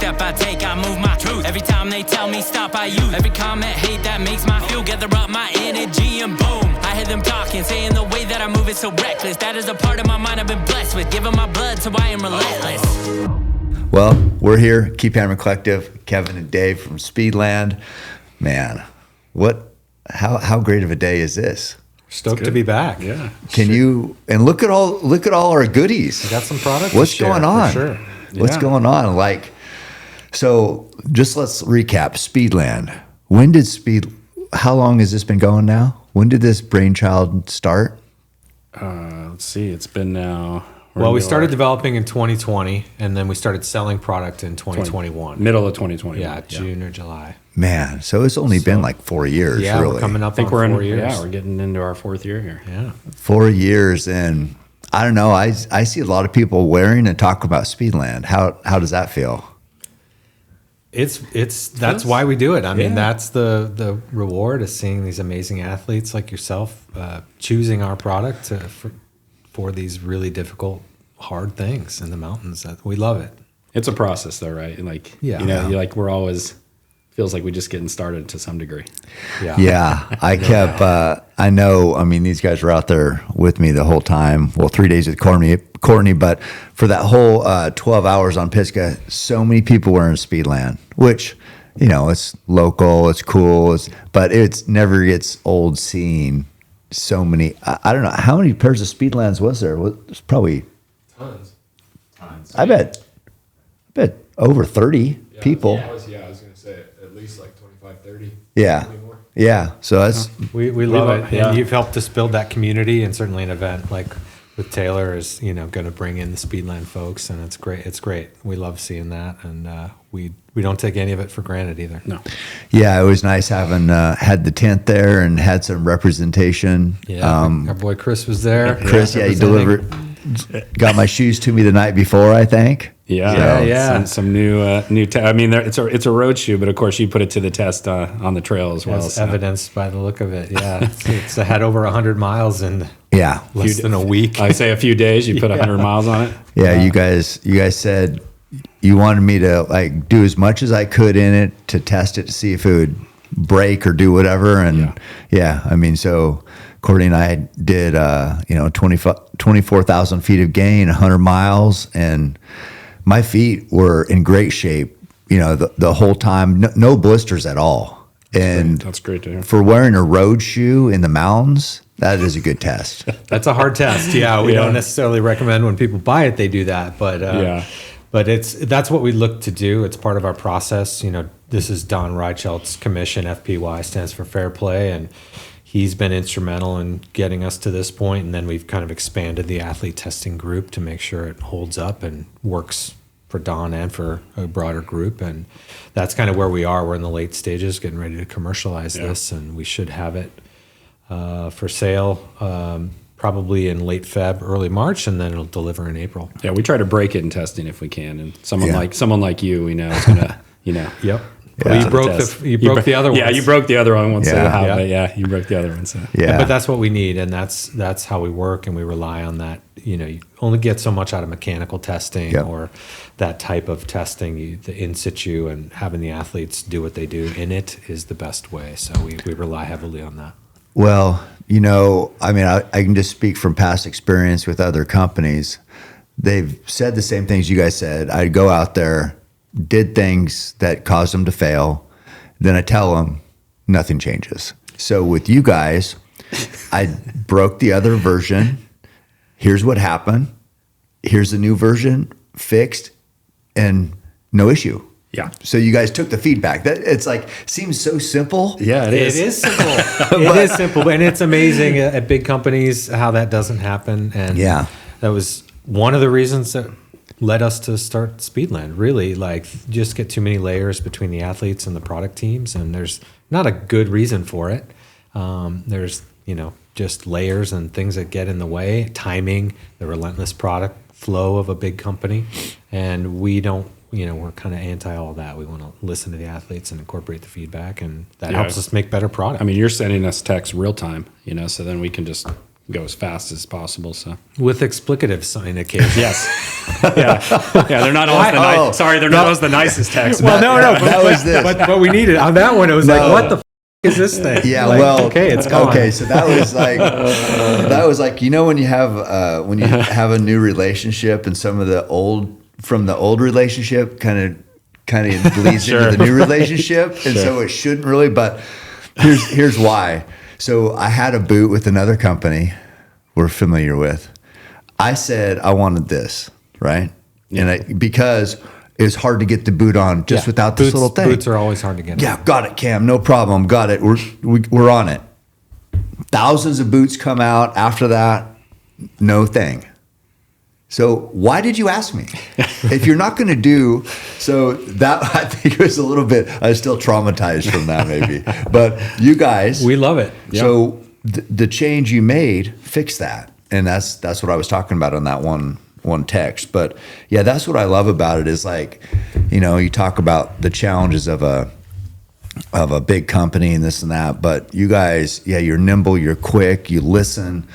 step I take, I move my truth. Every time they tell me stop, I use every comment, hate that makes my fuel. Gather up my energy and boom, I hear them talking, saying the way that I move is so reckless. That is a part of my mind I've been blessed with, giving my blood so I am relentless. Well, we're here, Keep Hammering Collective, Kevin and Dave from Speedland. Man, how great of a day is this? Stoked to be back. Yeah. Can you, and look at all our goodies. We got some products. What's going on? For sure. What's going on? Like, so just let's recap Speedland. How long has this been going now? When did this brainchild start? Let's see. It's been now. Well, we started developing in 2020, and then we started selling product in 2021. Middle of 2021. Yeah, June or July. Man, so it's only been like 4 years, yeah, really. We're coming up I think on we're 4 years. Yeah, we're getting into our 4th year here. Yeah. 4 years, and I don't know. I see a lot of people wearing and talk about Speedland. How does that feel? That's why we do it. I mean, that's the reward is seeing these amazing athletes like yourself choosing our product for these really difficult, hard things in the mountains. We love it. It's a process, though, right? Like, we're always feels like we're just getting started to some degree. Yeah. I kept. I know. I mean, these guys were out there with me the whole time. Well, 3 days with Courtney, but for that whole 12 hours on Pisgah, so many people were in Speedland, which, it's local, it's cool, but it's never gets old seeing so many. I don't know how many pairs of Speedlands was there. It was probably tons. I bet over 30 people. I was going to say at least like 25, 30. Yeah. Yeah. So that's we love it. Yeah. And you've helped us build that community, and certainly an event like with Taylor is, going to bring in the Speedland folks, and it's great. It's great. We love seeing that, and we don't take any of it for granted either. No. Yeah, it was nice having had the tent there and had some representation. Yeah, our boy Chris was there. Chris, he delivered, got my shoes to me the night before, I think. Yeah. Some new. I mean, it's a road shoe, but of course you put it to the test on the trail as well. As evidenced by the look of it. Yeah, it's had over 100 miles in less than a week. I say a few days. You put 100 miles on it. Yeah, you guys said you wanted me to like do as much as I could in it to test it to see if it would break or do whatever. And I mean, so Courtney and I did 24,000 feet of gain, 100 miles, and my feet were in great shape, the whole time, no blisters at all. And that's great to hear. For wearing a road shoe in the mountains, that is a good test. That's a hard test. Yeah, we don't necessarily recommend when people buy it, they do that. But that's what we look to do. It's part of our process. This is Don Reichelt's commission. FPY stands for Fair Play, and he's been instrumental in getting us to this point, and then we've kind of expanded the athlete testing group to make sure it holds up and works for Don and for a broader group. And that's kind of where we are. We're in the late stages, getting ready to commercialize this, and we should have it for sale probably in late Feb, early March, and then it'll deliver in April. Yeah, we try to break it in testing if we can, and someone like you, is gonna, Yep. Well, you broke the other one. Yeah, you broke the other one once. Yeah. You broke the other one. So. Yeah. But that's what we need, and that's how we work, and we rely on that. You only get so much out of mechanical testing or that type of testing. The in situ and having the athletes do what they do in it is the best way. So we rely heavily on that. Well, I mean, I can just speak from past experience with other companies. They've said the same things you guys said. I'd go out there, did things that caused them to fail. Then I tell them nothing changes. So with you guys, I broke the other version. Here's what happened. Here's the new version, fixed, and no issue. Yeah. So you guys took the feedback. That it's like seems so simple. Yeah, it is. It is simple. It is simple, and it's amazing at big companies how that doesn't happen. And that was one of the reasons that led us to start Speedland. Really, like just get too many layers between the athletes and the product teams, and there's not a good reason for it. There's just layers and things that get in the way, timing, the relentless product flow of a big company, and we don't. We're kind of anti all that. We want to listen to the athletes and incorporate the feedback, and that helps us make better product. I mean, you're sending us text real time, so then we can just go as fast as possible. So with explicatives on occasion. yes, yeah. They're not always they're not always the nicest text. Well, But but we needed on that one. It was like, what the is this thing? Yeah, like, well, okay, it's gone. Okay, so that was like you know when you have a new relationship and some of the old relationship kind of bleeds into the new relationship, and so it shouldn't really. But here's why. So I had a boot with another company we're familiar with. I said I wanted this, right? Yeah. And because it's hard to get the boot on just without this little thing. Boots are always hard to get on. Yeah, got it, Cam. No problem. Got it. We're on it. Thousands of boots come out after that. No thing. So why did you ask me? If you're not going to do so, that I think it was a little bit. I was still traumatized from that, maybe. But you guys, we love it. So the change you made fixed that, and that's what I was talking about on that one text. But yeah, that's what I love about it is like, you know, you talk about the challenges of a big company and this and that, but you guys, you're nimble, you're quick, you listen,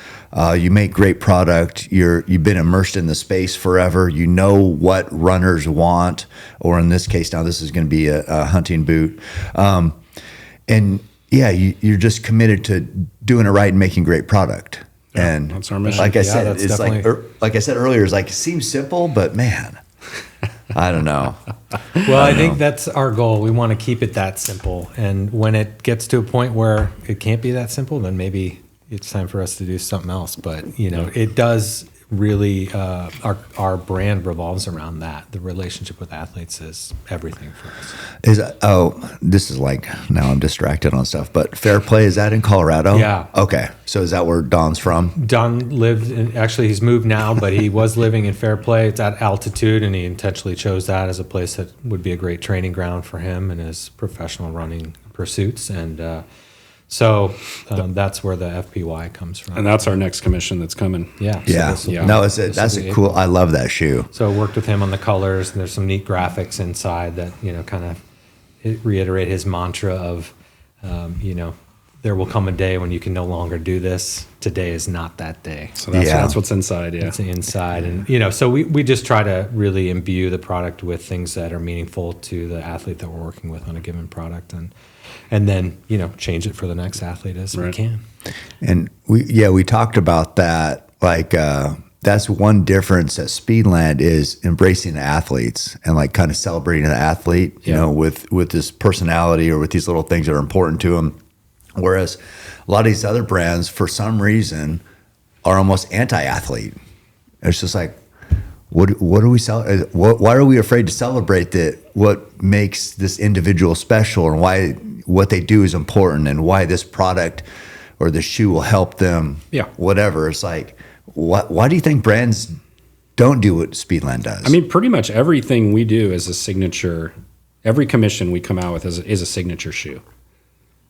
you make great product, you've been immersed in the space forever, you know what runners want, or in this case now this is going to be a hunting boot, and you're just committed to doing it right and making great product. And that's our mission. Like I said, it's definitely... like I said earlier, it's like it seems simple, but man, I don't know. Well, I think that's our goal. We want to keep it that simple. And when it gets to a point where it can't be that simple, then maybe it's time for us to do something else. But, you know, it does really, our brand revolves around that. The relationship with athletes is everything for us. This is like, now I'm distracted on stuff, but Fair Play, is that in Colorado? Yeah. Okay. So is that where Don's from? Don lived in, actually he's moved now, but he was living in Fair Play. It's at altitude, and he intentionally chose that as a place that would be a great training ground for him and his professional running pursuits. And so that's where the FPY comes from. And that's our next commission that's coming. Yeah. No, that's a cool, I love that shoe. So I worked with him on the colors, and there's some neat graphics inside that, you know, kind of reiterate his mantra of, you know, there will come a day when you can no longer do this. Today is not that day. So that's what's inside. Yeah. It's inside. And, you know, so we just try to really imbue the product with things that are meaningful to the athlete that we're working with on a given product. And then, you know, change it for the next athlete as we can. And we talked about that. Like, that's one difference at Speedland is embracing the athletes and like kind of celebrating the athlete, you know, with this personality or with these little things that are important to them. Whereas a lot of these other brands, for some reason, are almost anti-athlete. It's just like, what are we why are we afraid to celebrate that? What makes this individual special, and why what they do is important, and why this product or the shoe will help them? Yeah, whatever. It's like, why do you think brands don't do what Speedland does? I mean, pretty much everything we do is a signature. Every commission we come out with is a signature shoe,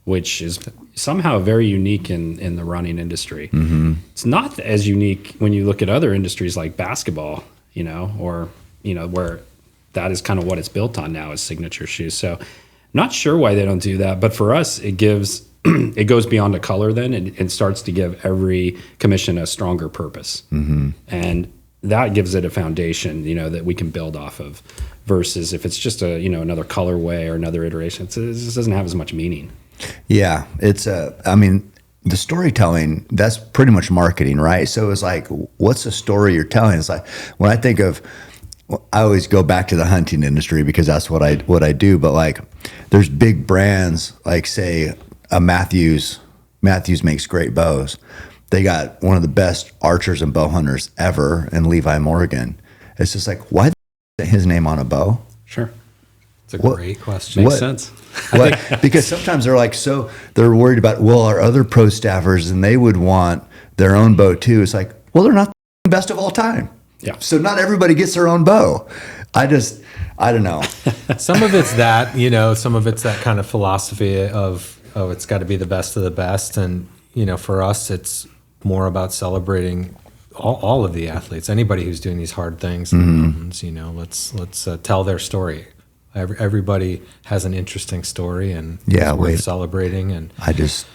which is somehow very unique in the running industry. Mm-hmm. It's not as unique when you look at other industries like basketball, you know, or, you know, where that is kind of what it's built on now is signature shoes. So not sure why they don't do that, but for us, it gives, it goes beyond a color then and starts to give every commission a stronger purpose. Mm-hmm. And that gives it a foundation, you know, that we can build off of versus if it's just a, you know, another colorway or another iteration, it just doesn't have as much meaning. Yeah, it's I mean, the storytelling, that's pretty much marketing, right? So it's like, what's the story you're telling? It's like, when I think of, I always go back to the hunting industry because that's what I do. But like, there's big brands like, say, Matthews makes great bows. They got one of the best archers and bow hunters ever in Levi Morgan. It's just like, why his name on a bow? Sure. It's a great question. Makes sense. Because sometimes they're like, so they're worried about, well, our other pro staffers, and they would want their own bow too. It's like, well, they're not the best of all time. Yeah. So not everybody gets their own bow. I don't know. Some of it's that, you know, some of it's that kind of philosophy of, oh, it's got to be the best of the best. And, you know, for us, it's more about celebrating all of the athletes, anybody who's doing these hard things. Mm-hmm. You know, let's tell their story. Everybody has an interesting story, and it's worth celebrating. And I just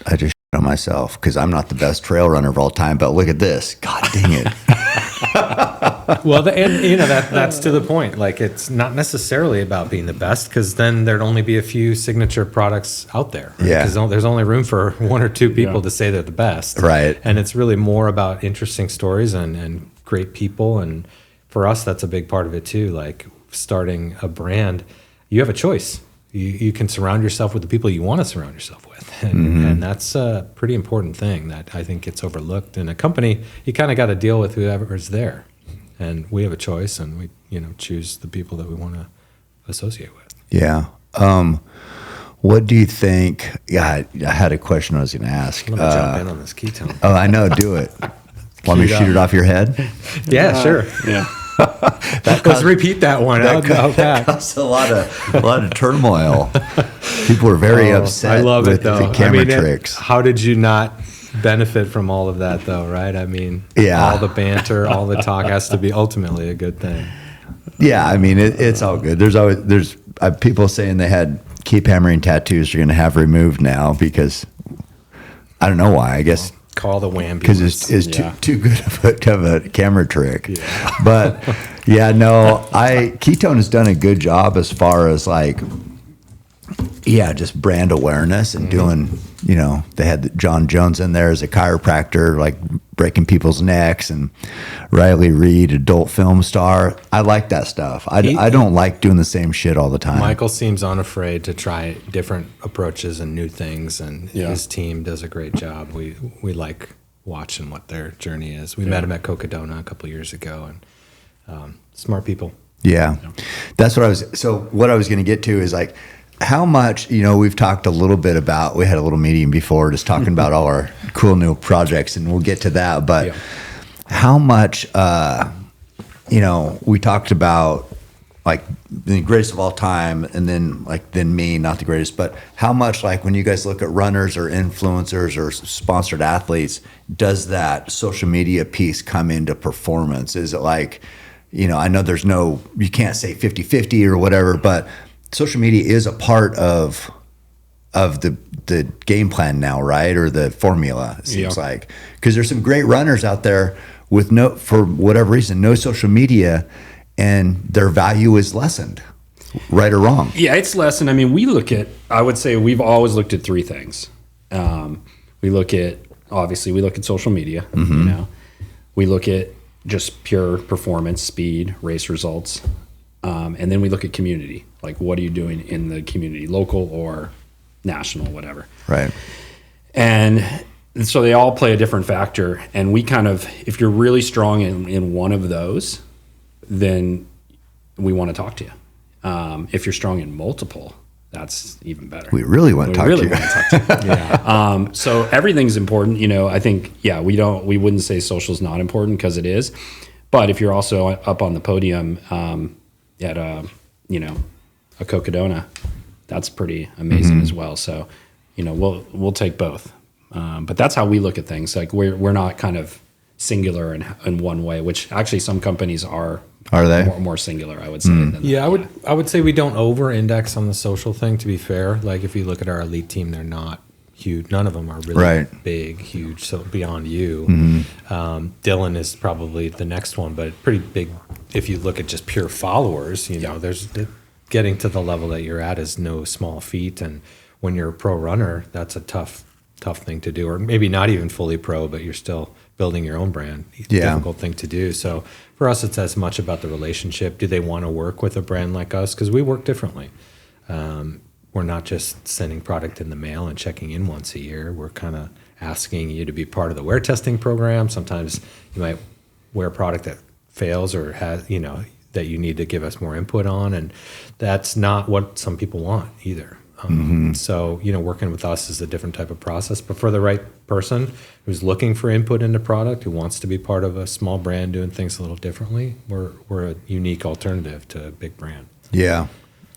on myself because I'm not the best trail runner of all time, but look at this. God dang it. Well, and you know that's to the point. Like, it's not necessarily about being the best, because then there'd only be a few signature products out there. Right? Yeah. Because there's only room for one or two people to say they're the best. Right. And it's really more about interesting stories and great people. And for us, that's a big part of it too. Like, starting a brand, you have a choice. You can surround yourself with the people you want to surround yourself with. And that's a pretty important thing that I think gets overlooked. In a company, you kind of got to deal with whoever's there. And we have a choice, and we, choose the people that we want to associate with. Yeah. What do you think? Yeah, I had a question I was going to ask. I'm going to jump in on this ketone. Oh, I know. Do it. Want me to shoot it off your head? Yeah, sure. Yeah. Let's repeat that one. That caused a lot of turmoil. People were very upset I love with it, though. the camera tricks. How did you not benefit from all of that, though, right? I mean, all the banter, all the talk has to be ultimately a good thing. Yeah, I mean, it's all good. There's people saying they had keep hammering tattoos are going to have removed now because I don't know why. I guess call the wham because it's too good of a camera trick. Yeah. But yeah, no, Ketone has done a good job as far as like, just brand awareness and doing, they had John Jones in there as a chiropractor, like breaking people's necks, and Riley Reid, adult film star. I like that stuff. I don't like doing the same shit all the time. Michael seems unafraid to try different approaches and new things, and his team does a great job. We like watching what their journey is. We met him at Cocodona a couple years ago, and smart people. Yeah. That's what I was going to get to is like, how much, we've talked a little bit about, we had a little meeting before just talking about all our cool new projects, and we'll get to that. But how much, we talked about like the greatest of all time, and then me, not the greatest, but how much, like, when you guys look at runners or influencers or sponsored athletes, does that social media piece come into performance? Is it like, I know you can't say 50-50 or whatever, but social media is a part of the game plan now, right? Or the formula, it seems like. Because there's some great runners out there with for whatever reason, no social media, and their value is lessened, right or wrong. Yeah, it's lessened. I mean, I would say we've always looked at three things. We look at social media, we look at just pure performance, speed, race results. And then we look at community, like what are you doing in the community, local or national, whatever. Right. And so they all play a different factor. And we if you're really strong in one of those, then we want to talk to you. If you're strong in multiple, that's even better. We really want to talk to you. So everything's important. I think, we wouldn't say social's not important, because it is. But if you're also up on the podium, at a Cocodona, that's pretty amazing as well. So, we'll take both. But that's how we look at things. Like we're not kind of singular in one way, which actually some companies are. Are they more singular? I would say. I would say we don't over-index on the social thing. To be fair, like if you look at our elite team, they're not huge. None of them are really big, huge. So beyond you, Dylan is probably the next one, but pretty big. If you look at just pure followers, there's getting to the level that you're at is no small feat. And when you're a pro runner, that's a tough thing to do, or maybe not even fully pro, but you're still building your own brand. Difficult thing to do. So for us, it's as much about the relationship. Do they want to work with a brand like us? Because we work differently. We're not just sending product in the mail and checking in once a year. We're kind of asking you to be part of the wear testing program. Sometimes you might wear a product that fails or has, that you need to give us more input on. And that's not what some people want either. So, working with us is a different type of process. But for the right person who's looking for input into product, who wants to be part of a small brand doing things a little differently, we're a unique alternative to a big brand. Yeah.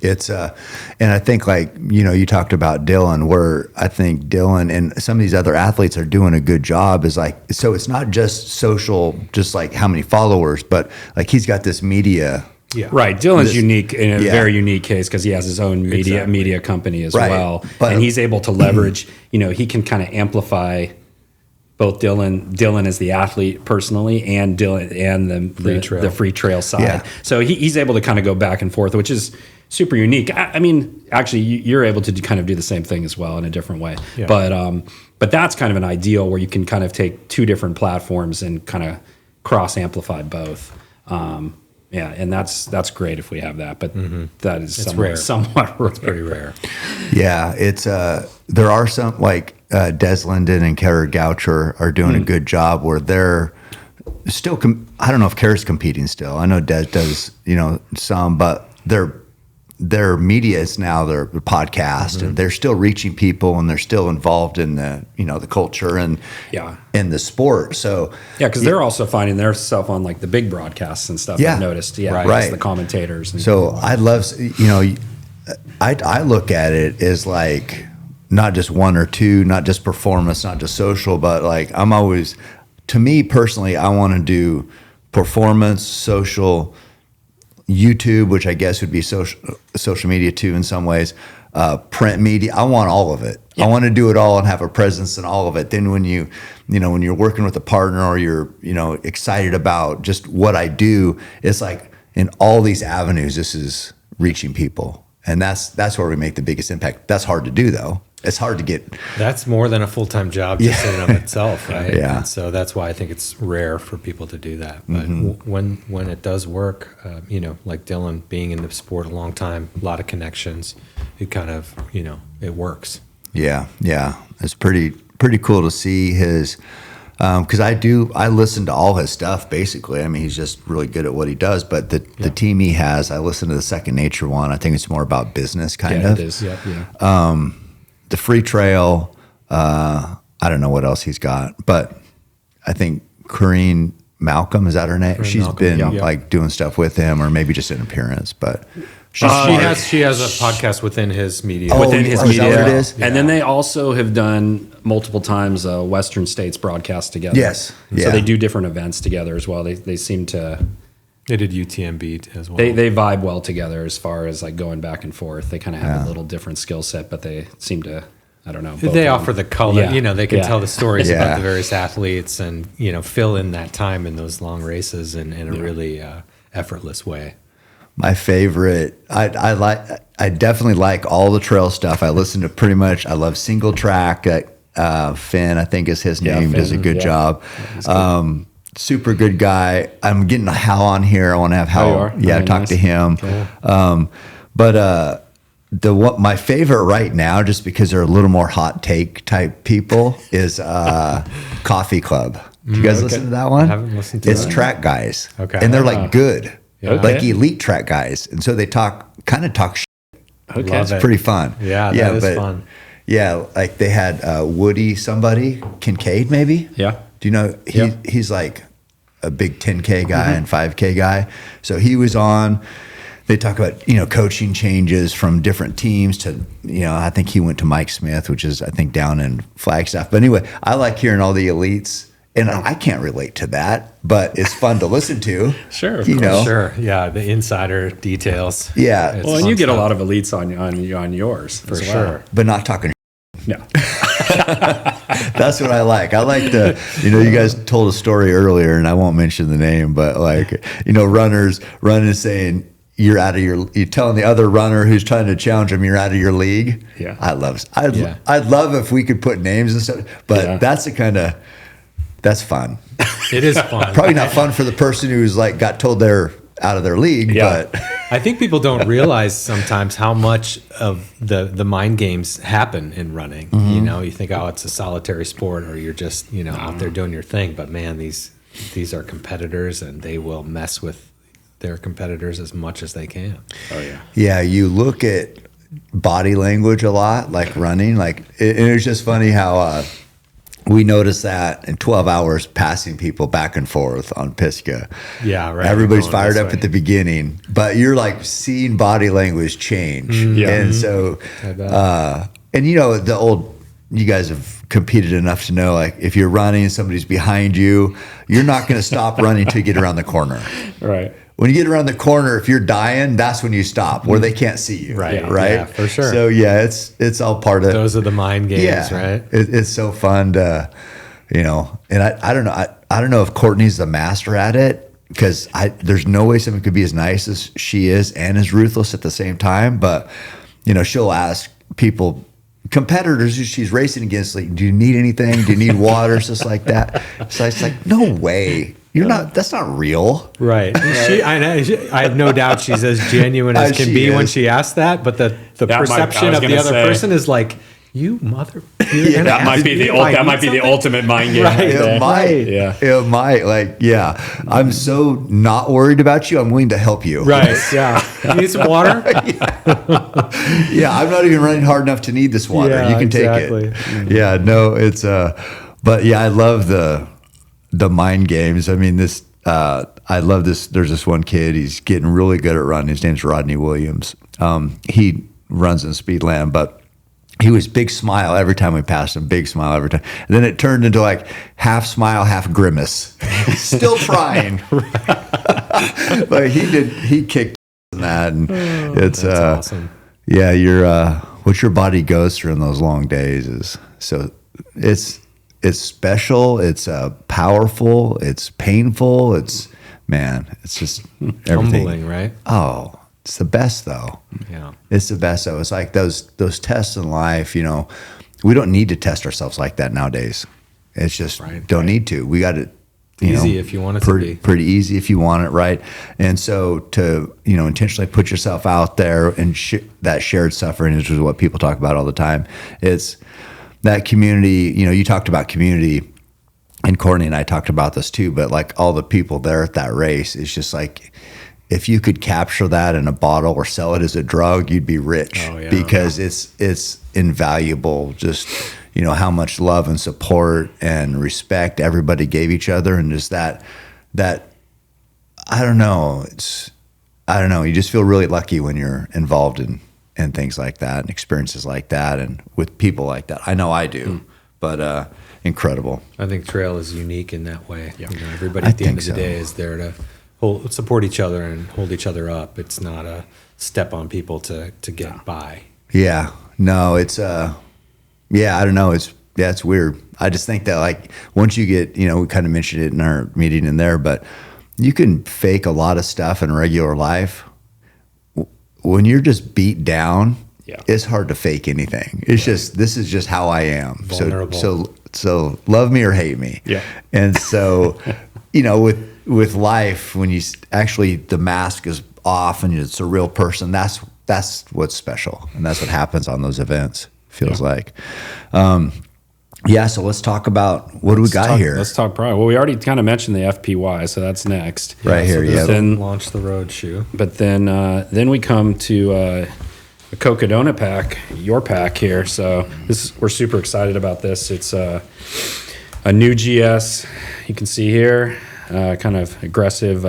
It's and I think you talked about Dylan, where I think Dylan and some of these other athletes are doing a good job is so it's not just social, just like how many followers, but like he's got this media Yeah. Right. Dylan's unique in a Yeah. very unique case because he has his own media company as Right. well. But- and he's able to leverage, he can kind of amplify both Dylan as the athlete personally and Dylan and the free trail side. Yeah. So he's able to kind of go back and forth, which is super unique. I mean, actually, you're able to kind of do the same thing as well in a different way. Yeah. But that's kind of an ideal where you can kind of take two different platforms and kind of cross amplify both. And that's great if we have that, but that is somewhat rare. It's pretty rare. Yeah, it's there are some like Des Linden and Kara Goucher are doing a good job where they're still. I don't know if Kara's competing still. I know Des does, some, but their media is now their podcast, and they're still reaching people, and they're still involved in the the culture and in the sport. So because they're also finding their stuff on like the big broadcasts and stuff. Yeah. I've noticed, Right. the commentators. And So I love, I look at it as like not just one or two, not just performance, not just social, but like I'm always, to me personally, I want to do performance, social, YouTube, which I guess would be social media too in some ways, print media. I want all of it. I want to do it all and have a presence in all of it. Then when when you're working with a partner or you're excited about just what I do, it's like in all these avenues, this is reaching people, and that's where we make the biggest impact. That's hard to do though. It's hard to get. That's more than a full-time job just in and of itself, right? Yeah. And so that's why I think it's rare for people to do that. But when it does work, like Dylan being in the sport a long time, a lot of connections, it kind of, it works. Yeah. It's pretty cool to see his, because I listen to all his stuff basically. I mean, he's just really good at what he does. But the team he has, I listen to the Second Nature one. I think it's more about business kind of. it is. Yeah. The free trail, I don't know what else he's got, but I think Corrine Malcolm, is that her name? She's Malcolm, been like doing stuff with him, or maybe just an appearance, but she's smart. She has a podcast within his media. Within his is that media. what it is? And then they also have done multiple times Western States broadcast together. Yes. So Yeah. they do different events together as well. They seem to. They did UTMB as well. They vibe well together as far as like going back and forth. They kind of have a little different skill set, but they seem to, I don't know. They offer the color, Yeah. they can Yeah. tell the stories Yeah. about the various athletes and, fill in that time in those long races in a really effortless way. My favorite, I definitely like all the trail stuff. I listen to pretty much, I love single track. Finn, I think is his name, does a Finn, good job. Super good guy. I'm getting Hal on here. I want to have Hal. you are? Yeah, Very talk nice. to him. Cool. But my favorite right now, just because they're a little more hot take type people, is Coffee Club. Did you guys listen to that one? I haven't listened to It's that. track guys. Okay. And they're like good. Okay. Like elite track guys. And so they talk shit. Okay. Love It's it. pretty fun. Yeah, that is fun. Yeah, like they had Woody somebody, Kincaid maybe? Yeah. Do you know, he's like a big 10K guy and 5K guy. So he was on, they talk about, coaching changes from different teams to, I think he went to Mike Smith, which is, I think, down in Flagstaff. But anyway, I like hearing all the elites. And I can't relate to that, but it's fun to listen to. Sure, of you course. know? Sure. Yeah. The insider details. Yeah. It's Well, and fun you get a stuff. lot of elites on yours For as well. sure. But not talking. Yeah. That's what I like. I like the, you guys told a story earlier, and I won't mention the name, but like, runners running saying, you're telling the other runner who's trying to challenge them, you're out of your league. Yeah. I'd love if we could put names and stuff, but that's fun. It is fun. Probably not fun for the person who's like got told they're out of their league, Yeah. but I think people don't realize sometimes how much of the mind games happen in running. You think, oh, it's a solitary sport, or you're just, out there doing your thing. But man, these are competitors, and they will mess with their competitors as much as they can. Oh yeah. yeah, you look at body language a lot, like running, and it's just funny how we noticed that in 12 hours passing people back and forth on Pisgah. Yeah, right. Everybody's Going fired this up way. at the beginning, but you're like seeing body language change. Yeah. And so, the old, you guys have competed enough to know, like, if you're running and somebody's behind you, you're not going to stop running until you get around the corner. Right. when you get around the corner, if you're dying, that's when you stop, where they can't see you. Right. Right. Yeah, for sure. So yeah, it's all part of Those are the mind games, yeah, right? It's so fun to, and I don't know. I don't know if Courtney's the master at it, because there's no way someone could be as nice as she is and as ruthless at the same time. But, she'll ask people, competitors who she's racing against, like, do you need anything? Do you need water? Just like that. So it's like, no way. You're not, that's not real. Right. I have no doubt she's as genuine as can be when she asks that, but the perception of the other person is like, you mother. That might be the ultimate mind game. Right. It might. Yeah. It might. Like, yeah, I'm so not worried about you. I'm willing to help you. Right. Yeah. You need some water? Yeah, I'm not even running hard enough to need this water. Yeah, you can take it. Yeah, no, it's but yeah, I love the mind games. I mean, I love this. There's this one kid, he's getting really good at running. His name's Rodney Williams. He runs in Speedland, but he was big smile every time we passed him, big smile every time. And then it turned into like half smile, half grimace. Still trying. But he kicked in that, and it's awesome. Yeah, what your body goes through in those long days is so it's special, it's powerful, it's painful, it's just everything. Humbling, right? Oh, it's the best though. Yeah. It's the best though. It's like those tests in life, we don't need to test ourselves like that nowadays. It's just don't need to. We got it easy if you want it to be. Pretty easy if you want it, right? And so to, intentionally put yourself out there and that shared suffering, which is what people talk about all the time. It's that community, you talked about community, and Courtney and I talked about this too, but like all the people there at that race, it's just like, if you could capture that in a bottle or sell it as a drug, you'd be rich. Oh, yeah. Because it's invaluable. Just, how much love and support and respect everybody gave each other. And just that, I don't know. You just feel really lucky when you're involved in things like that and experiences like that and with people like that. I know I do, but incredible. I think trail is unique in that way. Yeah. Everybody at the end of the day is there to support each other and hold each other up. It's not a step on people to get by. Yeah. No, it's I don't know. It's weird. I just think that like once you get, we kind of mentioned it in our meeting in there, but you can fake a lot of stuff in regular life. When you're just beat down, it's hard to fake anything. It's just, this is just how I am. Vulnerable. So love me or hate me. Yeah. And so, with life, when you actually, the mask is off and it's a real person, that's what's special. And that's what happens on those events, feels like. So let's talk about what do we got here. Let's talk product. Well, we already kind of mentioned the FPY, so that's next. Right here, so yeah. Then launch the road shoe. But then we come to a Cocodona pack, your pack here. So we're super excited about this. It's a new GS. You can see here, kind of aggressive.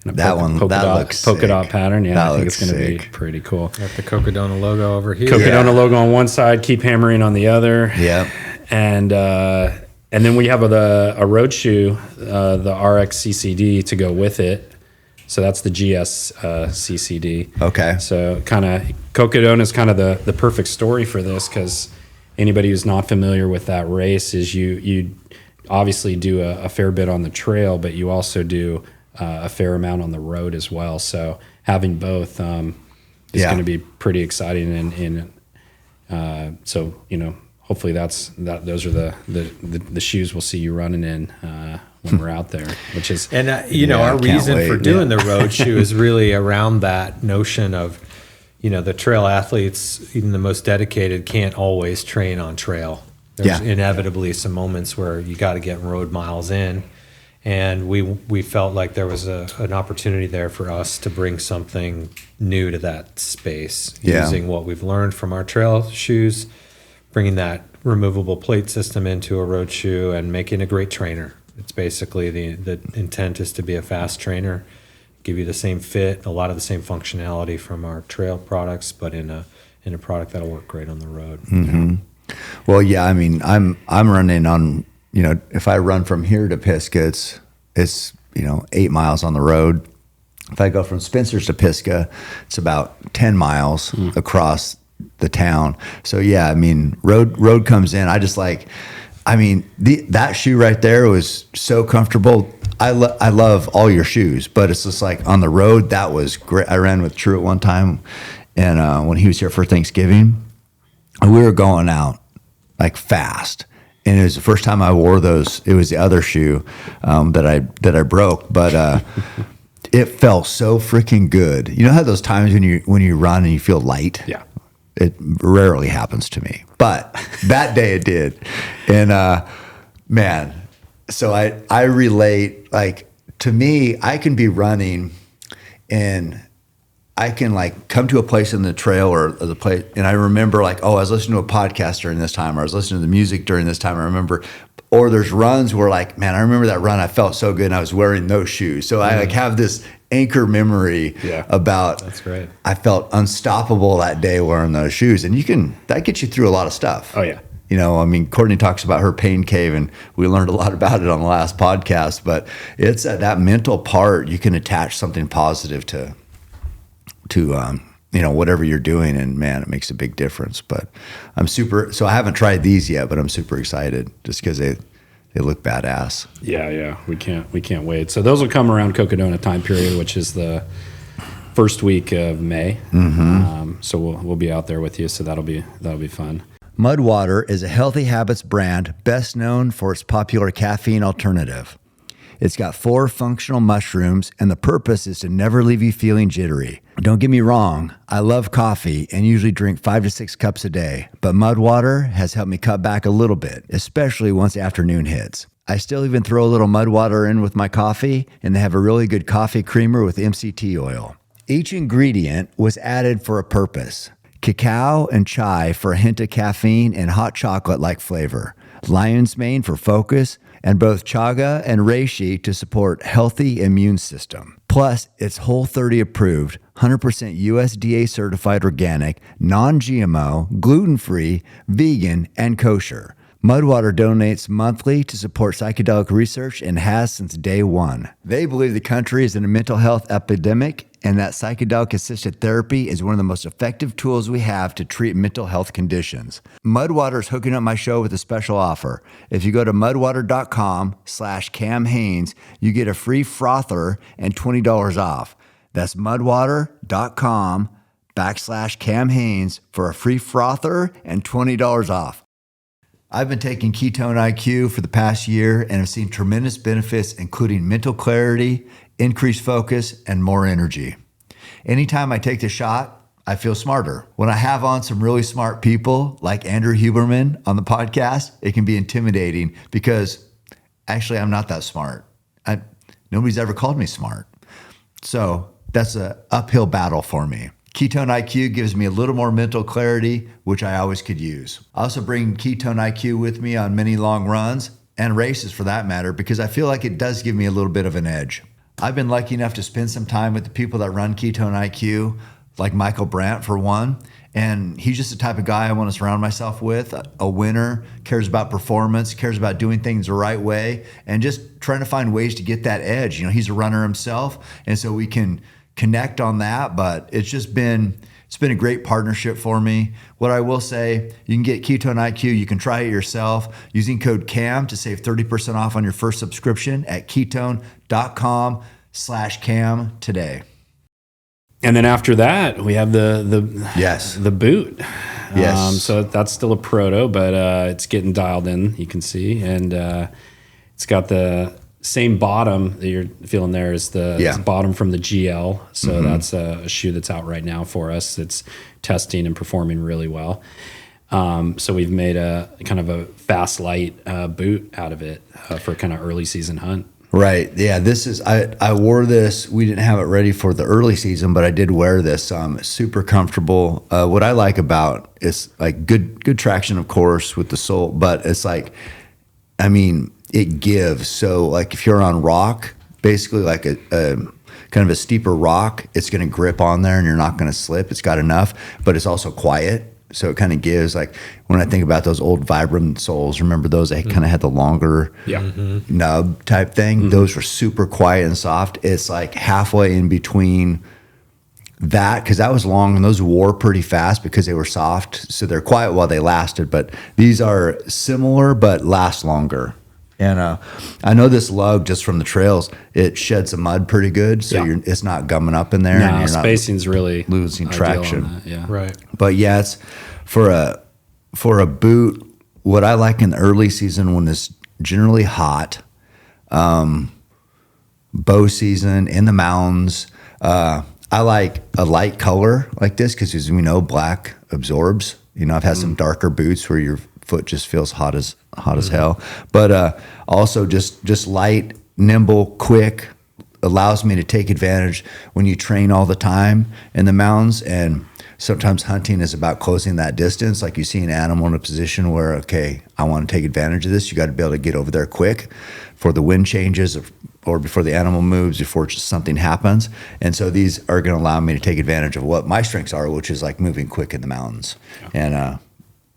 Polka dot pattern. Yeah, I think it's going to be pretty cool. Got the Cocodona logo over here. Cocodona logo on one side, keep hammering on the other. Yeah. And then we have a road shoe, the RX CCD to go with it. So that's the GS CCD. Okay. So kind of Cocodona is kind of the perfect story for this, because anybody who's not familiar with that race is you obviously do a fair bit on the trail, but you also do a fair amount on the road as well. So having both is going to be pretty exciting. And so hopefully those are the shoes we'll see you running in when we're out there, which is our reason for doing the road shoe is really around that notion of the trail athletes, even the most dedicated, can't always train on trail. There's inevitably some moments where you got to get road miles in. And we felt like there was an opportunity there for us to bring something new to that space, using what we've learned from our trail shoes, bringing that removable plate system into a road shoe and making a great trainer. It's basically the intent is to be a fast trainer, give you the same fit, a lot of the same functionality from our trail products, but in a product that'll work great on the road. Mm-hmm. Well, yeah, I mean, I'm running on. If I run from here to Pisgah, it's 8 miles on the road, if I go from Spencer's to Pisgah, it's about 10 miles across the town. So yeah, I mean, road comes in. I just like, I mean, that shoe right there was so comfortable. I love all your shoes, but it's just like on the road, that was great. I ran with True at one time, and when he was here for Thanksgiving, we were going out like fast. And it was the first time I wore those. It was the other shoe that I broke, but it felt so freaking good. You know how those times when you run and you feel light? Yeah. It rarely happens to me, but that day it did. And man, so I relate, like, to me, I can be running and I can like come to a place in the trail or the place, and I remember like, oh, I was listening to a podcast during this time, or I was listening to the music during this time. I remember, or there's runs where like, man, I remember that run. I felt so good, and I was wearing those shoes. So I like have this anchor memory about. That's great. I felt unstoppable that day wearing those shoes, and that gets you through a lot of stuff. Oh yeah. You know, I mean, Courtney talks about her pain cave, and we learned a lot about it on the last podcast. But it's that mental part. You can attach something positive to you know, whatever you're doing, and man, it makes a big difference. But so I haven't tried these yet, but I'm super excited just because they look badass. Yeah, we can't wait. So those will come around Cocodona time period, which is the first week of May. So we'll be out there with you. So that'll be fun. Mudwater is a Healthy Habits brand best known for its popular caffeine alternative. It's got 4 functional mushrooms, and the purpose is to never leave you feeling jittery. Don't get me wrong, I love coffee and usually drink 5 to 6 cups a day, but Mudwater has helped me cut back a little bit, especially once afternoon hits. I still even throw a little Mudwater in with my coffee, and they have a really good coffee creamer with MCT oil. Each ingredient was added for a purpose. Cacao and chai for a hint of caffeine and hot chocolate-like flavor. Lion's mane for focus, and both chaga and reishi to support healthy immune system. Plus, it's Whole30 approved, 100% USDA certified organic, non-GMO, gluten-free, vegan, and kosher. Mudwater donates monthly to support psychedelic research and has since day one. They believe the country is in a mental health epidemic and that psychedelic-assisted therapy is one of the most effective tools we have to treat mental health conditions. Mudwater is hooking up my show with a special offer. If you go to mudwater.com/Cam Hanes, you get a free frother and $20 off. That's mudwater.com/Cam Hanes for a free frother and $20 off. I've been taking Ketone-IQ for the past year and have seen tremendous benefits, including mental clarity, increased focus, and more energy. Anytime I take the shot, I feel smarter. When I have on some really smart people like Andrew Huberman on the podcast, it can be intimidating because actually I'm not that smart. Nobody's ever called me smart. So that's an uphill battle for me. Ketone-IQ gives me a little more mental clarity, which I always could use. I also bring Ketone-IQ with me on many long runs and races for that matter, because I feel like it does give me a little bit of an edge. I've been lucky enough to spend some time with the people that run Ketone-IQ, like Michael Brandt for one, and he's just the type of guy I want to surround myself with, a winner, cares about performance, cares about doing things the right way, and just trying to find ways to get that edge. You know, he's a runner himself, and so we can connect on that, but it's been a great partnership for me. What I will say, you can get Ketone-IQ, you can try it yourself using code CAM to save 30% off on your first subscription at ketone.com/Cam today. And then after that, we have the boot. Yes. So that's still a proto, but it's getting dialed in, you can see. And it's got the same bottom that you're feeling there is the bottom from the GL. So that's a shoe that's out right now for us. It's testing and performing really well. So we've made a kind of a fast light boot out of it for kind of early season hunt. Right. Yeah. This is, I wore this. We didn't have it ready for the early season, but I did wear this. Super comfortable. What I like about is like good traction, of course, with the sole, but it's like, I mean, it gives. So like if you're on rock, basically like a kind of a steeper rock, it's going to grip on there and you're not going to slip. It's got enough, but it's also quiet. So it kind of gives, like, when I think about those old Vibram soles, remember those? They kind of had the longer nub type thing. Those were super quiet and soft. It's like halfway in between that, because that was long and those wore pretty fast because they were soft. So they're quiet while they lasted. But these are similar but last longer. And I know this lug, just from the trails, it sheds the mud pretty good, so it's not gumming up in there. No, and you're spacing's not really losing traction. That, Right. But yeah, it's for a boot. What I like in the early season when it's generally hot, bow season in the mountains. I like a light color like this because, as we know, black absorbs. You know, I've had some darker boots where your foot just feels hot as hell. But also just light, nimble, quick, allows me to take advantage when you train all the time in the mountains. And sometimes hunting is about closing that distance. Like, you see an animal in a position where, okay, I want to take advantage of this. You got to be able to get over there quick before the wind changes or before the animal moves, before something happens. And so these are going to allow me to take advantage of what my strengths are, which is like moving quick in the mountains. And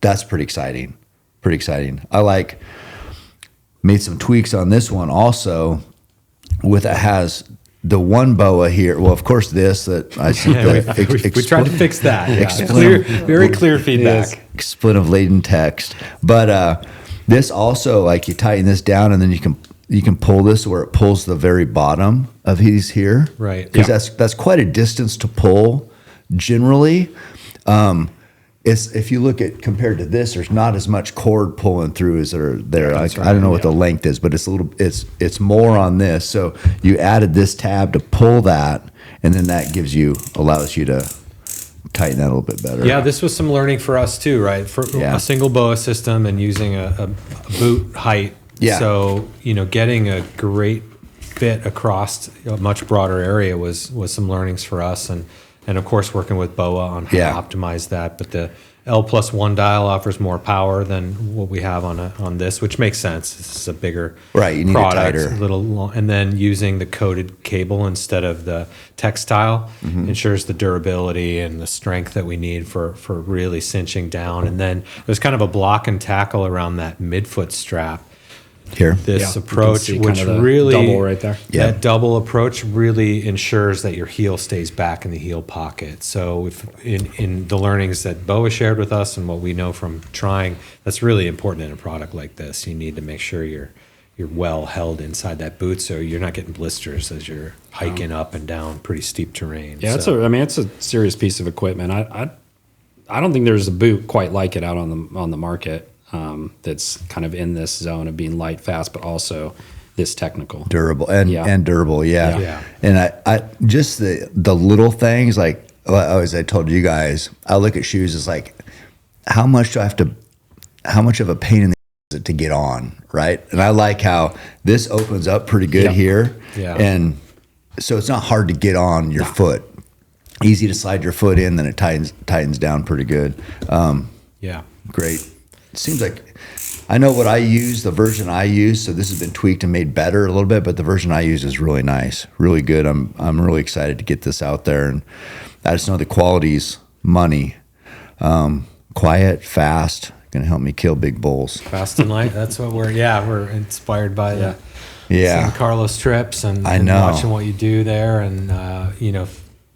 that's pretty exciting. Pretty exciting. I made some tweaks on this one also. It has the one boa here. Well, of course, this that I see. We tried to fix that. Very clear feedback. Expletive laden text. But this also, like, you tighten this down, and then you can pull this where it pulls the very bottom of these here. Right. Because that's quite a distance to pull generally. If you look at, compared to this, there's not as much cord pulling through as there. I don't know what the length is, but it's more on this. So you added this tab to pull that, and then that allows you to tighten that a little bit better. Yeah, this was some learning for us too, right? For a single boa system and using a boot height. Yeah. So, getting a great fit across a much broader area was some learnings for us. And of course, working with BOA on how to optimize that. But the L+1 dial offers more power than what we have on this, which makes sense. This is a bigger you need product, a tighter. And then using the coated cable instead of the textile ensures the durability and the strength that we need for really cinching down. And then there's kind of a block and tackle around that midfoot strap. Here, this approach, which really double right there. That double approach really ensures that your heel stays back in the heel pocket. So, in the learnings that Boa shared with us and what we know from trying, that's really important in a product like this. You need to make sure you're well held inside that boot, so you're not getting blisters as you're hiking up and down pretty steep terrain. Yeah, it's a serious piece of equipment. I don't think there's a boot quite like it out on the market. That's kind of in this zone of being light, fast, but also this technical, durable, and durable. And I just the little things, like, as I told you guys, I look at shoes as like, how much of a pain in the is it to get on, right? And I like how this opens up pretty good here, and so it's not hard to get on your foot. Easy to slide your foot in, then it tightens down pretty good. Great. It seems like I know what I use, the version I use, so this has been tweaked and made better a little bit, but the version I use is really nice, really good. I'm really excited to get this out there, and I just know the quality's money. Quiet, fast, gonna help me kill big bulls. Fast and light, that's what we're inspired by the San Carlos trips and watching what you do there, and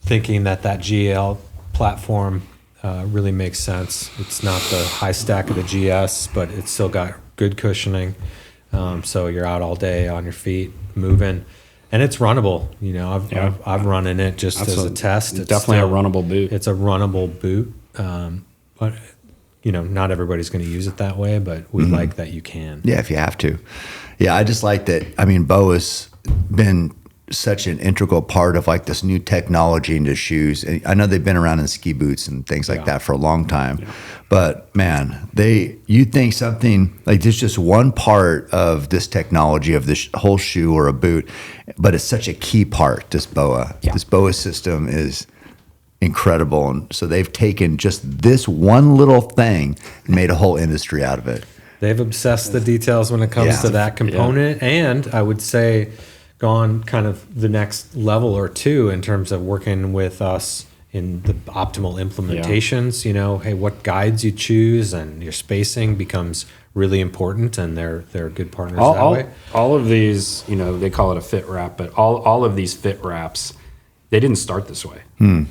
thinking that GL platform really makes sense. It's not the high stack of the GS, but it's still got good cushioning. So you're out all day on your feet, moving, and it's runnable. I've run in it just as a test. It's definitely a runnable boot. It's a runnable boot, but not everybody's going to use it that way. But we like that you can. Yeah, if you have to. Yeah, I just like that. I mean, Boa's been such an integral part of like this new technology into shoes. And I know they've been around in ski boots and things like that for a long time, but man, you think something like this, just one part of this technology of this whole shoe or a boot, but it's such a key part. This Boa system is incredible. And so they've taken just this one little thing and made a whole industry out of it. They've obsessed the details when it comes to that component. And I would say gone kind of the next level or two in terms of working with us in the optimal implementations. You know, hey, what guides you choose and your spacing becomes really important, and they're good partners that way. All of these, you know, they call it a fit wrap, but all of these fit wraps, they didn't start this way.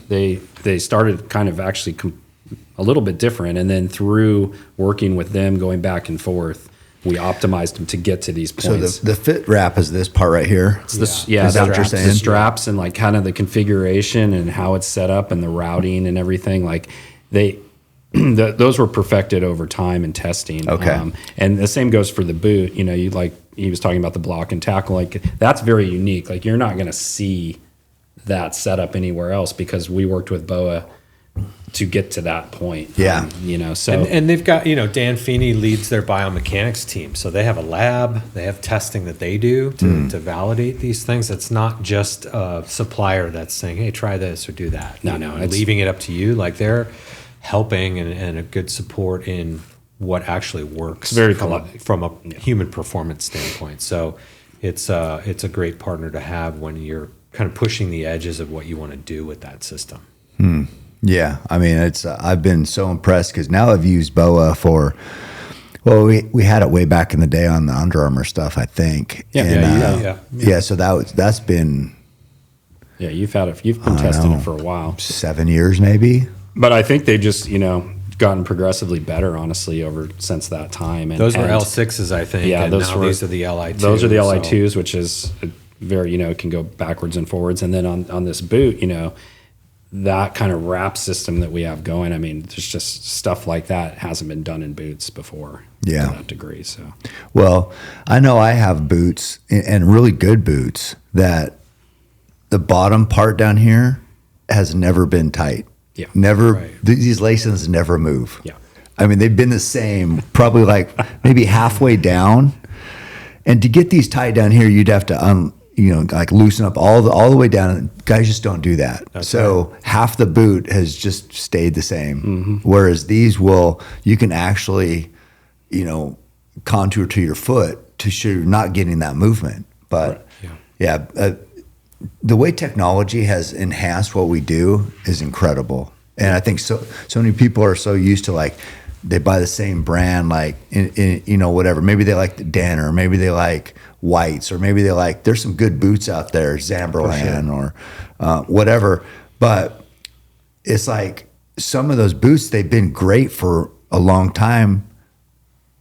They started kind of actually a little bit different, and then through working with them, going back and forth, we optimized them to get to these points. So the fit wrap is this part right here. It's is that what you're saying? The straps and like kind of the configuration and how it's set up and the routing and everything. Like those were perfected over time and testing. Okay. And the same goes for the boot. You know, he was talking about the block and tackle. Like that's very unique. Like you're not going to see that setup anywhere else because we worked with BOA to get to that point. Yeah. You know, so. And they've got, you know, Dan Feeney leads their biomechanics team. So they have a lab, they have testing that they do to validate these things. It's not just a supplier that's saying, hey, try this or do that. No, it's leaving it up to you. Like they're helping and a good support in what actually works from a human performance standpoint. So it's a great partner to have when you're kind of pushing the edges of what you want to do with that system. Yeah, I mean, it's I've been so impressed because now I've used BOA for. Well, we had it way back in the day on the Under Armour stuff, I think. Yeah. So that's been. Yeah, you've been testing it for a while. 7 years, maybe. But I think they've just gotten progressively better, honestly, since that time. And those were L6s, I think. Yeah, and these are the LI2s. Those are the LI2s, which is very can go backwards and forwards. And then on this boot, that kind of wrap system that we have going, I mean, there's just stuff like that hasn't been done in boots before to that degree. So, well, I know I have boots and really good boots that the bottom part down here has never been tight. Yeah. Never. Right. These laces never move. Yeah. I mean, they've been the same, probably like maybe halfway down. And to get these tight down here, you'd have to like loosen up all the way down. Guys just don't do that. So half the boot has just stayed the same. Whereas these you can actually, contour to your foot to show you're not getting that movement. But the way technology has enhanced what we do is incredible. And I think so many people are so used to like, they buy the same brand, like, whatever. Maybe they like the Danner, maybe they like Whites, or maybe there's some good boots out there, Zamberlan or whatever. But it's like some of those boots, they've been great for a long time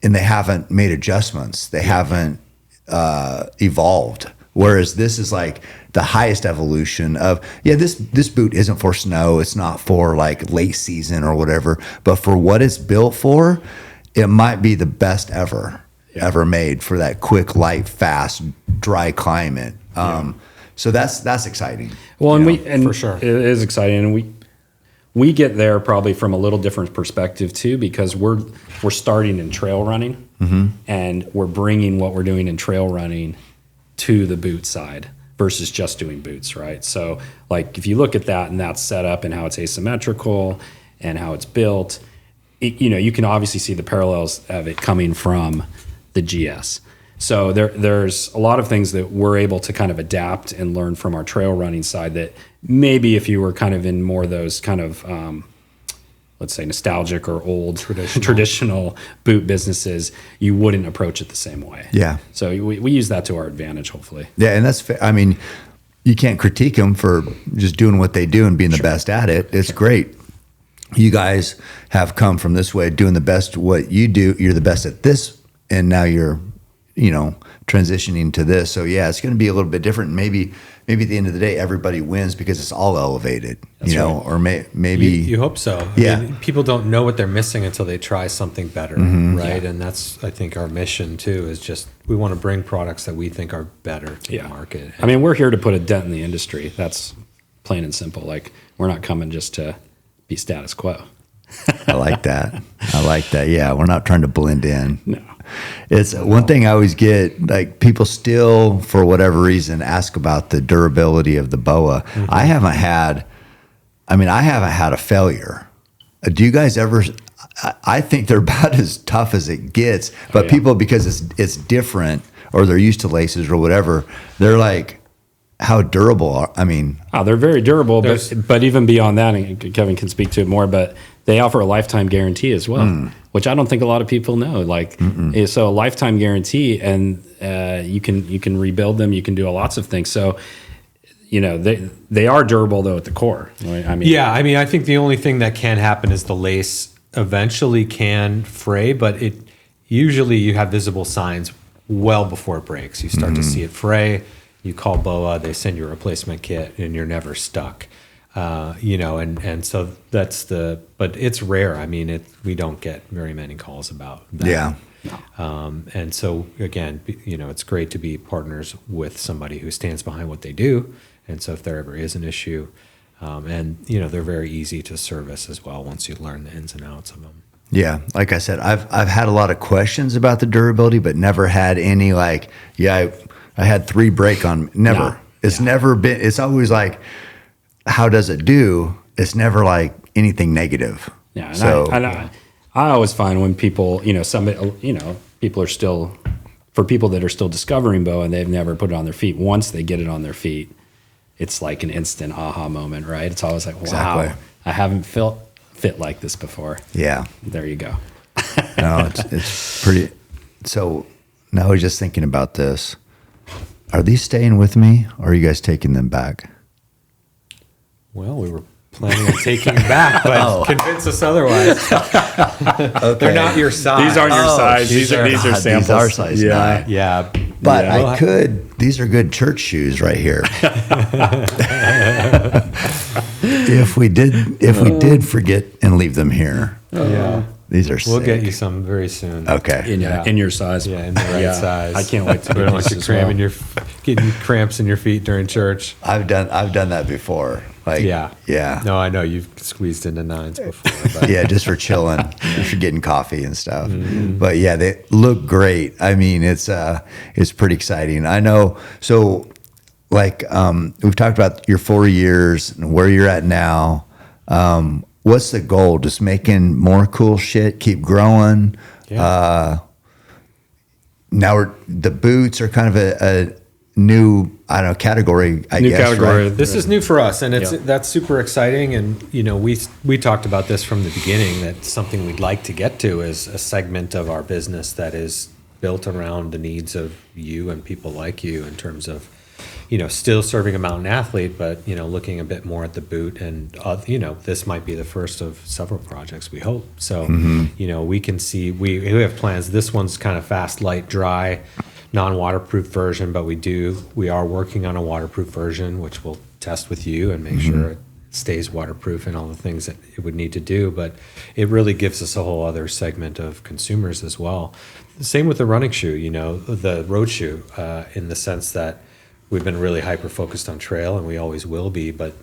and they haven't made adjustments. They haven't evolved. Whereas this is like the highest evolution of, this boot isn't for snow. It's not for like late season or whatever, but for what it's built for, it might be the best ever made for that quick, light, fast, dry climate. So that's exciting. Well, for sure, it is exciting. And we get there probably from a little different perspective too, because we're starting in trail running and we're bringing what we're doing in trail running to the boot side versus just doing boots, right? So like if you look at that and that setup and how it's asymmetrical and how it's built, you can obviously see the parallels of it coming from the GS. So there's a lot of things that we're able to kind of adapt and learn from our trail running side that maybe if you were kind of in more of those kind of let's say nostalgic or old traditional boot businesses, you wouldn't approach it the same way. Yeah. So we use that to our advantage, hopefully. Yeah, and that's fair. I mean, you can't critique them for just doing what they do and being the best at it. It's great. You guys have come from this way, doing the best what you do. You're the best at this, and now you're, transitioning to this. So yeah, it's going to be a little bit different. Maybe at the end of the day, everybody wins because it's all elevated. That's right. Or maybe you hope so. Yeah. I mean, people don't know what they're missing until they try something better, right? Yeah. And that's, I think, our mission too. Is just we want to bring products that we think are better to the market. I mean, we're here to put a dent in the industry. That's plain and simple. Like we're not coming just to be status quo. I like that. Yeah, we're not trying to blend in. No. It's one thing I always get, like people still, for whatever reason, ask about the durability of the BOA. I haven't had a failure. Do you guys ever? I think they're about as tough as it gets, but people, because it's different or they're used to laces or whatever, they're like, how durable are, I mean, they're very durable, but even beyond that, and Kevin can speak to it more, but they offer a lifetime guarantee as well, which I don't think a lot of people know. Like, so a lifetime guarantee, and you can rebuild them. You can do lots of things. So, they are durable though at the core. Right? I think the only thing that can happen is the lace eventually can fray, but usually you have visible signs well before it breaks. You start to see it fray. You call BOA, they send you a replacement kit, and you're never stuck. And so but it's rare. I mean, we don't get very many calls about that. Yeah. And so again, it's great to be partners with somebody who stands behind what they do. And so if there ever is an issue, they're very easy to service as well once you learn the ins and outs of them. Yeah, like I said, I've had a lot of questions about the durability, but never had any I had 3 break on. Never. No. It's never been. It's always like, how does it do? It's never like anything negative. Yeah. And I always find when people, people are still, for people that are still discovering BOA and they've never put it on their feet, once they get it on their feet, it's like an instant aha moment, right? It's always like, wow, exactly. I haven't felt fit like this before. Yeah. There you go. No, it's pretty. So now I was just thinking about this. Are these staying with me, or are you guys taking them back? Well, we were planning on taking them back, but convince us otherwise. Okay. They're not your size. These aren't your size. These are samples. These are size 9. Yeah. But I could. These are good church shoes right here. If we did forget and leave them here. Yeah. These are sick. We'll get you some very soon. Okay. In your size. Yeah, in the right size. I can't wait to get these as well. Getting cramps in your feet during church. I've done that before. Yeah. No, I know you've squeezed into 9s before. But. Yeah, just for chilling, just for getting coffee and stuff. Mm-hmm. But yeah, they look great. I mean, it's pretty exciting. I know. So, we've talked about your 4 years and where you're at now. What's the goal? Just making more cool shit, keep growing. Yeah. Now the boots are kind of a new, category, I guess. Category. Right? This is new for us, and that's super exciting. And we talked about this from the beginning. That's something we'd like to get to is a segment of our business that is built around the needs of you and people like you in terms of, still serving a mountain athlete, but looking a bit more at the boot, and this might be the first of several projects, we hope. So we can see we have plans. This one's kind of fast, light, dry, non-waterproof version, but we are working on a waterproof version, which we'll test with you and make sure it stays waterproof and all the things that it would need to do. But it really gives us a whole other segment of consumers as well. Same with the running shoe, the road shoe, in the sense that we've been really hyper-focused on trail, and we always will be, but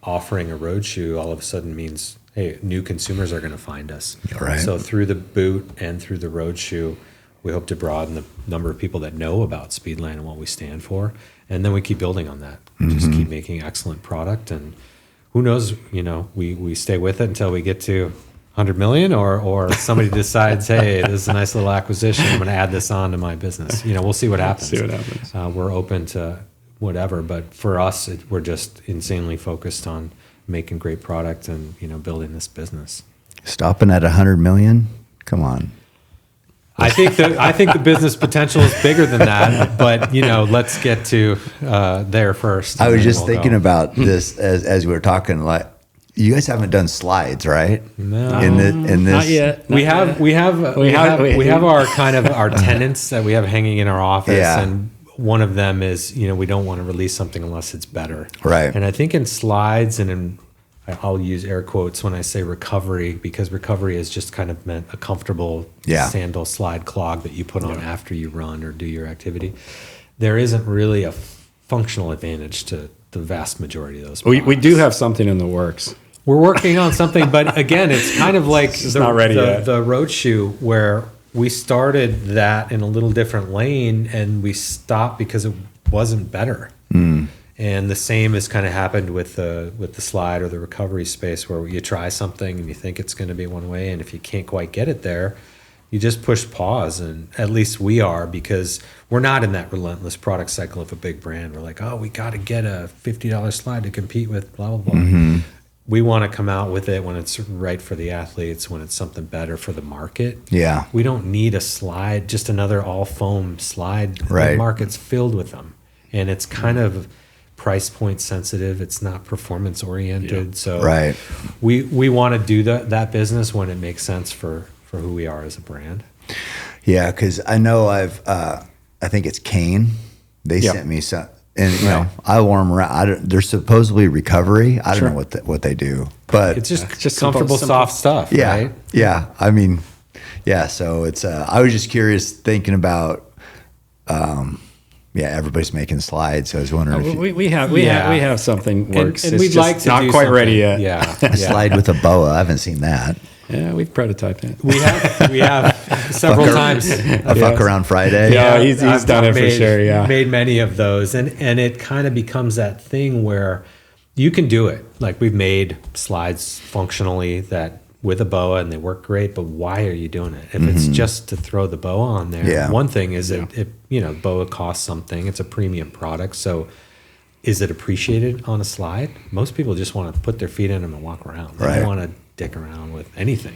offering a road shoe all of a sudden means, hey, new consumers are going to find us. Right. So through the boot and through the road shoe, we hope to broaden the number of people that know about Speedland and what we stand for, and then we keep building on that. Just keep making excellent product, and who knows, we stay with it until we get to 100 million, or somebody decides, hey, this is a nice little acquisition, I'm going to add this on to my business. We'll see what happens. We're open to whatever, but for us, we're just insanely focused on making great product and building this business. Stopping at 100 million? Come on. I think the business potential is bigger than that, but let's get to there first. I was just thinking about this as we were talking. You guys haven't done slides, right? No, in this, not yet. We have our kind of our tenants that we have hanging in our office, and one of them is we don't want to release something unless it's better, right? And I think in slides and I'll use air quotes when I say recovery, because recovery is just kind of meant a comfortable sandal slide clog that you put on after you run or do your activity. There isn't really a functional advantage to the vast majority of those products. We do have something in the works. We're working on something, but again, it's kind of like the road shoe, where we started that in a little different lane and we stopped because it wasn't better. And the same has kind of happened with the slide or the recovery space, where you try something and you think it's going to be one way, and if you can't quite get it there, you just push pause, and at least we are, because we're not in that relentless product cycle of a big brand. We're like, oh, we got to get a $50 slide to compete with blah, blah, blah. We want to come out with it when it's right for the athletes, when it's something better for the market. Yeah. We don't need a slide, just another all foam slide. Right. The market's filled with them. And it's kind of price point sensitive. It's not performance oriented. So Right. we want to do that business when it makes sense for who we are as a brand. Yeah, because I know I think it's Kane. They sent me some, and you know, I wore them around. They're supposedly recovery. I don't know what they do, but It's just simple- comfortable, simple. soft stuff, yeah, right? yeah. I mean, yeah. So it's. I was just curious, thinking about. Everybody's making slides, so I was wondering if We have something works. And It's we'd just like to not do quite something. ready yet. Yeah, a slide with a boa. I haven't seen that. Yeah, we've prototyped it. we have several times. A fuck around Friday. Yeah, he's I've done it for sure. Yeah, made many of those, and it kind of becomes that thing where you can do it. Like, we've made slides functionally that with a boa, and they work great. But why are you doing it? If it's just to throw the boa on there, Yeah. one thing is it boa costs something. It's a premium product, so. Is it appreciated on a slide? Most people just want to put their feet in them and walk around. They Right. don't want to dick around with anything.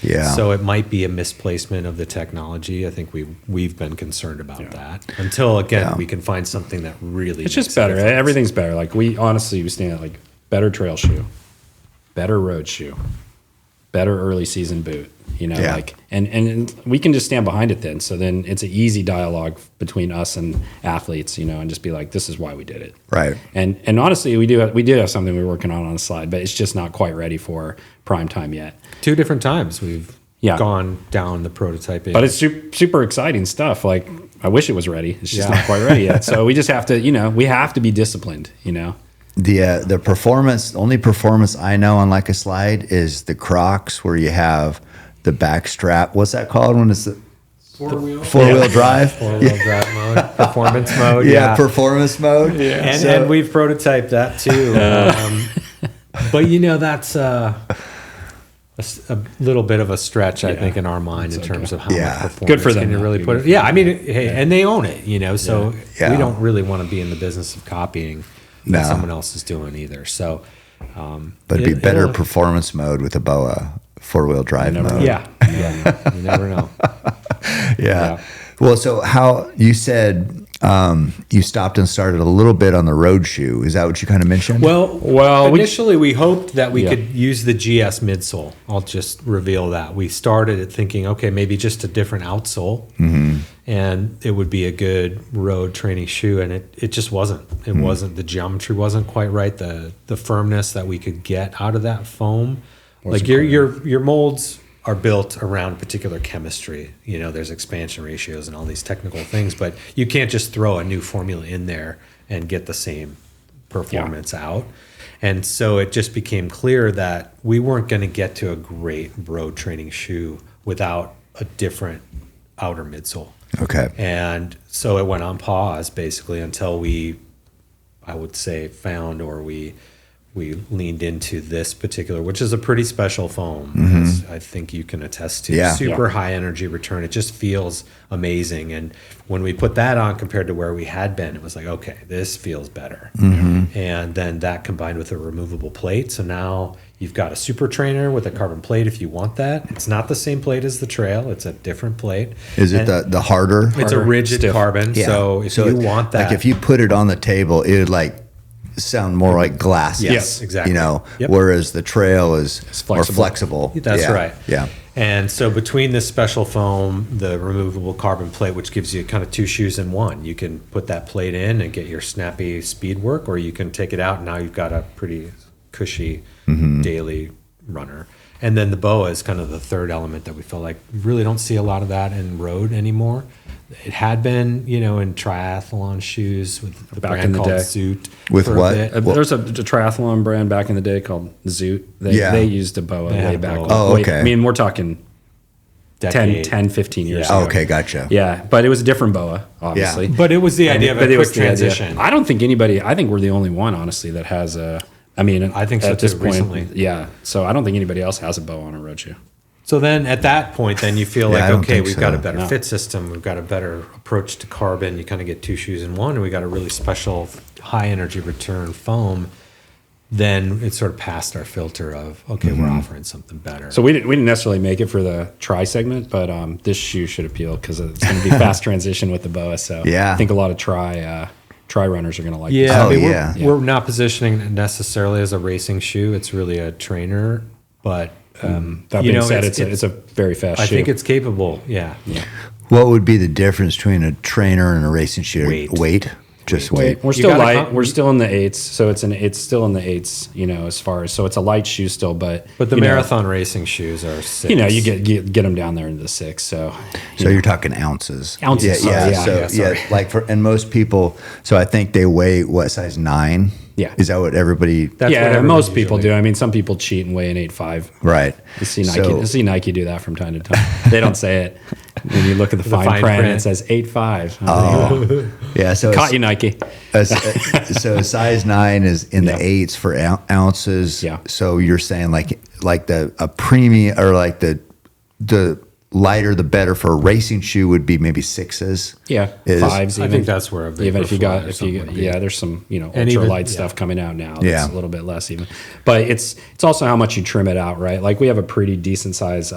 Yeah. So it might be a misplacement of the technology. I think we've been concerned about that until again we can find something that really. it's just makes a better. difference. Everything's better. Like we stand at like better trail shoe, better road shoe, better early season boot. You know, Yeah. like and we can just stand behind it then. So then it's an easy dialogue between us and athletes. You know, and just be like, this is why we did it. Right. And honestly, we do have something we're working on a slide, but it's just not quite ready for prime time yet. 2 different times we've gone down the prototyping. But it's super exciting stuff. Like I wish it was ready. It's just Yeah. not quite ready yet. So we just have to, we have to be disciplined. The performance, only performance I know on like a slide is the Crocs, where you have the back strap. What's that called when it's the Four-wheel. four-wheel drive? 4-wheel drive mode, performance mode. Yeah, performance mode. Yeah. And we've prototyped that too. But that's a little bit of a stretch, I think, in our mind in terms of how Yeah. much performance Good for them, can you though. really put it. Yeah, I mean, hey, and they own it, so Yeah. we don't really want to be in the business of copying No. what someone else is doing either. So, But it'd be better it'll- performance mode with a BOA, four-wheel drive mode. Yeah, you never know. Yeah. Well, so how you said you stopped and started a little bit on the road shoe. Is that what you kind of mentioned? Well, initially we hoped that we could use the GS midsole. I'll just reveal that. We started at thinking, okay, maybe just a different outsole, and it would be a good road training shoe, and it just wasn't. It wasn't. The geometry wasn't quite right. The firmness that we could get out of that foam, like your molds are built around particular chemistry. There's expansion ratios and all these technical things, but you can't just throw a new formula in there and get the same performance out. And so it just became clear that we weren't going to get to a great road training shoe without a different outer midsole. Okay. And so it went on pause basically until we, I would say, found or we leaned into this particular, which is a pretty special foam, as I think you can attest to. Yeah. Super high energy return. It just feels amazing. And when we put that on compared to where we had been, it was like, okay, this feels better. And then that combined with a removable plate. So now you've got a super trainer with a carbon plate if you want that. It's not the same plate as the trail. It's a different plate. Is it the harder? It's a rigid stiff. carbon. Yeah. So if you want that. like if you put it on the table, it would like sound more like glass. Yes, exactly. Yep. Whereas the trail is more flexible. flexible. That's Yeah. right. Yeah. And so between this special foam, the removable carbon plate, which gives you kind of 2 shoes in one, you can put that plate in and get your snappy speed work, or you can take it out and now you've got a pretty cushy daily runner. And then the BOA is kind of the third element that we feel like really don't see a lot of that in road anymore. It had been, in triathlon shoes with the Back brand in the called day. Zoot. With for a what? bit. There's a triathlon brand back in the day called Zoot. They used a BOA had way a back. BOA. Oh, way- okay. I mean, we're talking 10, Decade. 15 years Yeah. ago. Oh, okay. Gotcha. Yeah, but it was a different BOA, obviously. But it was the idea of a But it quick was the idea. transition. I don't think I think we're the only one, honestly, that has a. I mean, I think so at this too, point, recently. yeah. So I don't think anybody else has a BOA on a road shoe. So then at that point, then you feel Yeah, I like, don't okay, think we've so. got a better No. fit system. We've got a better approach to carbon. You kind of get 2 shoes in one, and we got a really special high energy return foam. Then it's sort of past our filter of, okay, we're offering something better. So we didn't necessarily make it for the tri segment, but this shoe should appeal because it's going to be fast transition with the BOA. So Yeah. I think a lot of tri runners are going to like yeah, this. I Oh, mean, yeah. we're not positioning it necessarily as a racing shoe. It's really a trainer, but That being said, it's a very fast shoe. I think it's capable. Yeah. What would be the difference between a trainer and a racing shoe? Weight. Just weight. We're You still gotta light. We're still in the 8s, so it's still in the 8s. As far as so it's a light shoe still, but But the you know, marathon racing shoes are 6. you get them down there into the 6. So So you're talking ounces. Ounces, Yeah, sorry, yeah. So sorry. like and most people. So I think they weigh what, size 9? Yeah. Is that what everybody? That's what everybody most people usually- do. I mean, some people cheat and weigh an 8.5. Right. You see So- Nike do that from time to time. They don't say it. When you look at the fine fine print, print. it says 8.5. Yeah. So Caught you, Nike. so size 9 is in the Yeah. 8s for ounces. Yeah. So you're saying like a premium or like the lighter the better for a racing shoe would be maybe 6s. Yeah, Is- 5s. I even. think that's where a big even if you performer got or if you something would be. there's some And ultra even- light yeah. stuff coming out now. Yeah. That's a little bit less even, but it's also how much you trim it out, right? Like we have a pretty decent size.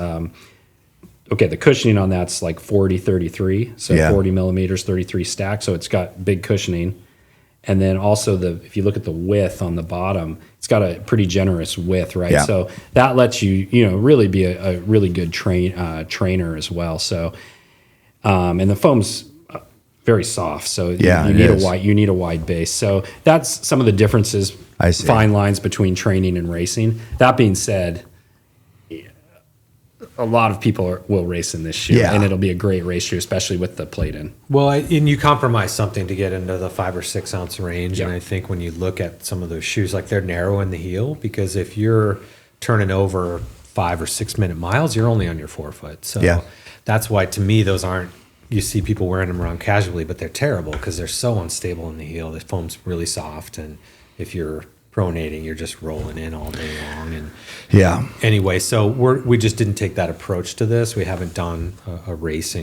Okay, the cushioning on that's like 40-33, so Yeah. 40 millimeters, 33 stack. So it's got big cushioning, and then also if you look at the width on the bottom, it's got a pretty generous width, right? Yeah. So that lets you really be a really good trainer as well. So and the foam's very soft, so Yeah, you it need is. you need a wide base. So that's some of the differences, I see. fine lines between training and racing. That being said, a lot of people will race in this shoe, Yeah. and it'll be a great race shoe, especially with the plate in. Well, and you compromise something to get into the 5 or 6 ounce range. Yeah. And I think when you look at some of those shoes, like they're narrow in the heel, because if you're turning over 5 or 6 minute miles, you're only on your forefoot. So Yeah. that's why to me, those aren't, you see people wearing them around casually, but they're terrible because they're so unstable in the heel. The foam's really soft. And if you're pronating, you're just rolling in all day long. And Yeah. anyway, so we just didn't take that approach to this. We haven't done a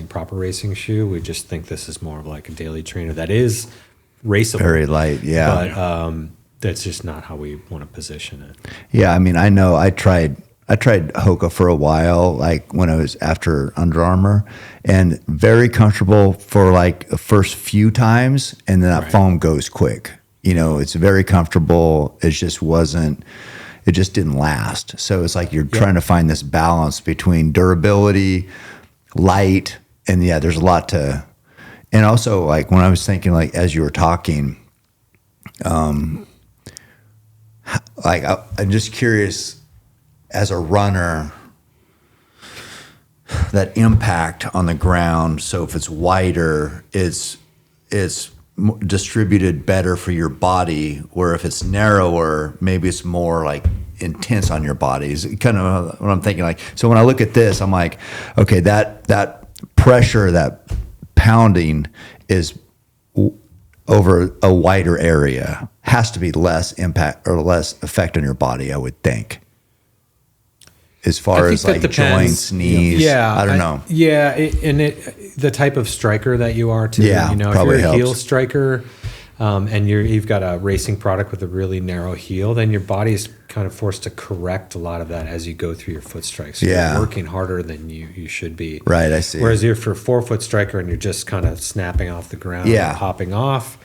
proper racing shoe. We just think this is more of like a daily trainer that is raceable. Very light. Yeah. But that's just not how we want to position it. Yeah, I mean, I know I tried Hoka for a while, like when I was after Under Armour, and very comfortable for like the first few times, and then that Right. foam goes quick. It's very comfortable. It just didn't last. So it's like you're trying to find this balance between durability, light, and yeah, there's a lot to, and also like when I was thinking, like as you were talking, like I'm just curious as a runner, that impact on the ground. So if it's wider, it's distributed better for your body, where if it's narrower, maybe it's more like intense on your body. Is kind of what I'm thinking. Like, so when I look at this, I'm like, okay, that pressure, that pounding is over a wider area, has to be less impact or less effect on your body, I would think. As far as like joints, knees, I don't know. Yeah, the type of striker that you are too. Yeah, if probably you're a heel helps. striker, and you've got a racing product with a really narrow heel, then your body is kind of forced to correct a lot of that as you go through your foot strikes. So Yeah. you're working harder than you should be. Right, I see. Whereas if you're a 4-foot striker and you're just kind of snapping off the ground, Yeah. and popping off,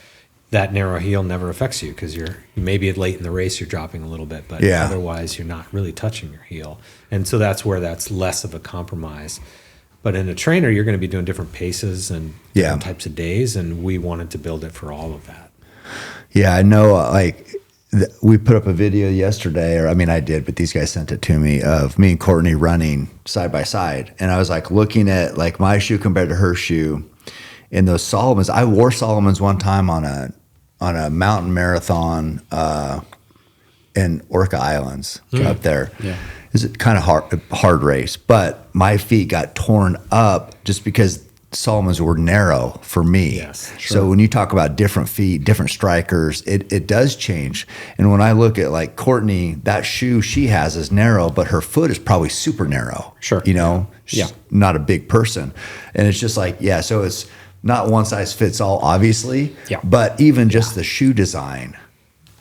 that narrow heel never affects you because you're maybe late in the race you're dropping a little bit, but Yeah. otherwise you're not really touching your heel. And so that's where that's less of a compromise. But in a trainer, you're going to be doing different paces and different types of days, and we wanted to build it for all of that. Yeah, I know. Like we put up a video yesterday, or I mean, I did, but these guys sent it to me of me and Courtney running side by side, and I was like looking at like my shoe compared to her shoe, and those Solomons. I wore Solomons one time on a mountain marathon in Orca Islands up there. Yeah. It's a kind of hard race, but my feet got torn up just because Salomon's were narrow for me. Yes, So when you talk about different feet, different strikers, it does change. And when I look at like Courtney, that shoe she has is narrow, but her foot is probably super narrow. Sure. You know, she's not a big person. And it's just like, so it's not one size fits all, obviously. Yeah. But even just the shoe design.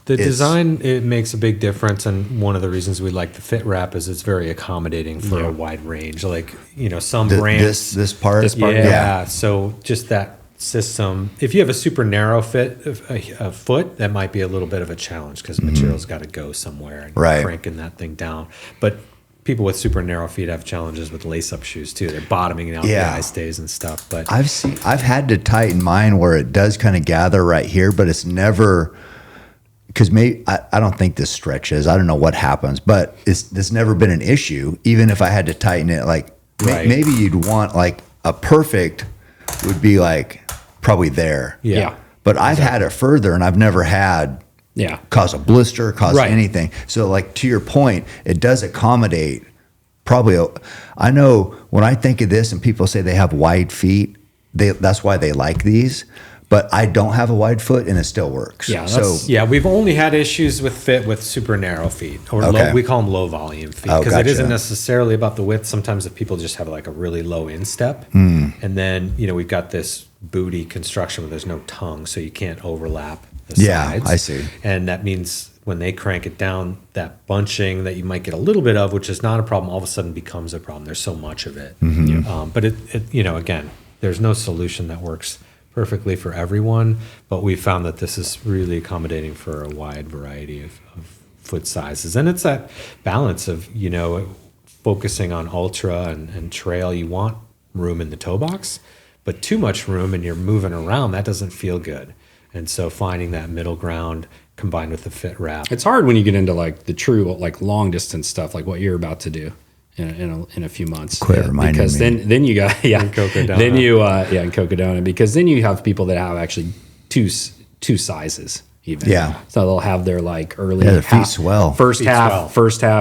The design, it makes a big difference, and one of the reasons we like the Fit Wrap is it's very accommodating for a wide range. Like, some brands. This part? Yeah. So just that system. If you have a super narrow fit, a foot, that might be a little bit of a challenge because the material's got to go somewhere and cranking that thing down. But people with super narrow feet have challenges with lace-up shoes too. They're bottoming out the eye stays and stuff. But I've had to tighten mine where it does kind of gather right here, but it's never. Because I don't think this stretches. I don't know what happens, but it's never been an issue. Even if I had to tighten it, like maybe you'd want like a perfect would be like probably there. Yeah. But I've had it further, and I've never had cause a blister, cause anything. So like to your point, it does accommodate probably. I know when I think of this, and people say they have wide feet, that's why they like these. But I don't have a wide foot, and it still works. Yeah, we've only had issues with fit with super narrow feet, or we call them low volume feet, because it isn't necessarily about the width. Sometimes if people just have like a really low instep, and then we've got this booty construction where there's no tongue, so you can't overlap the sides. I see. And that means when they crank it down, that bunching that you might get a little bit of, which is not a problem, all of a sudden becomes a problem. There's so much of it. But it again, there's no solution that works perfectly for everyone, but we found that this is really accommodating for a wide variety of foot sizes. And it's that balance of, focusing on ultra and trail. You want room in the toe box, but too much room and you're moving around, that doesn't feel good. And so finding that middle ground combined with the Fit Wrap. It's hard when you get into like the true like long distance stuff, like what you're about to do in a few months. Quit reminding because me. then you got in Cocodona. then you in Cocodona, because then you have people that have actually two sizes even. So they'll have their like early their feet swell. First half,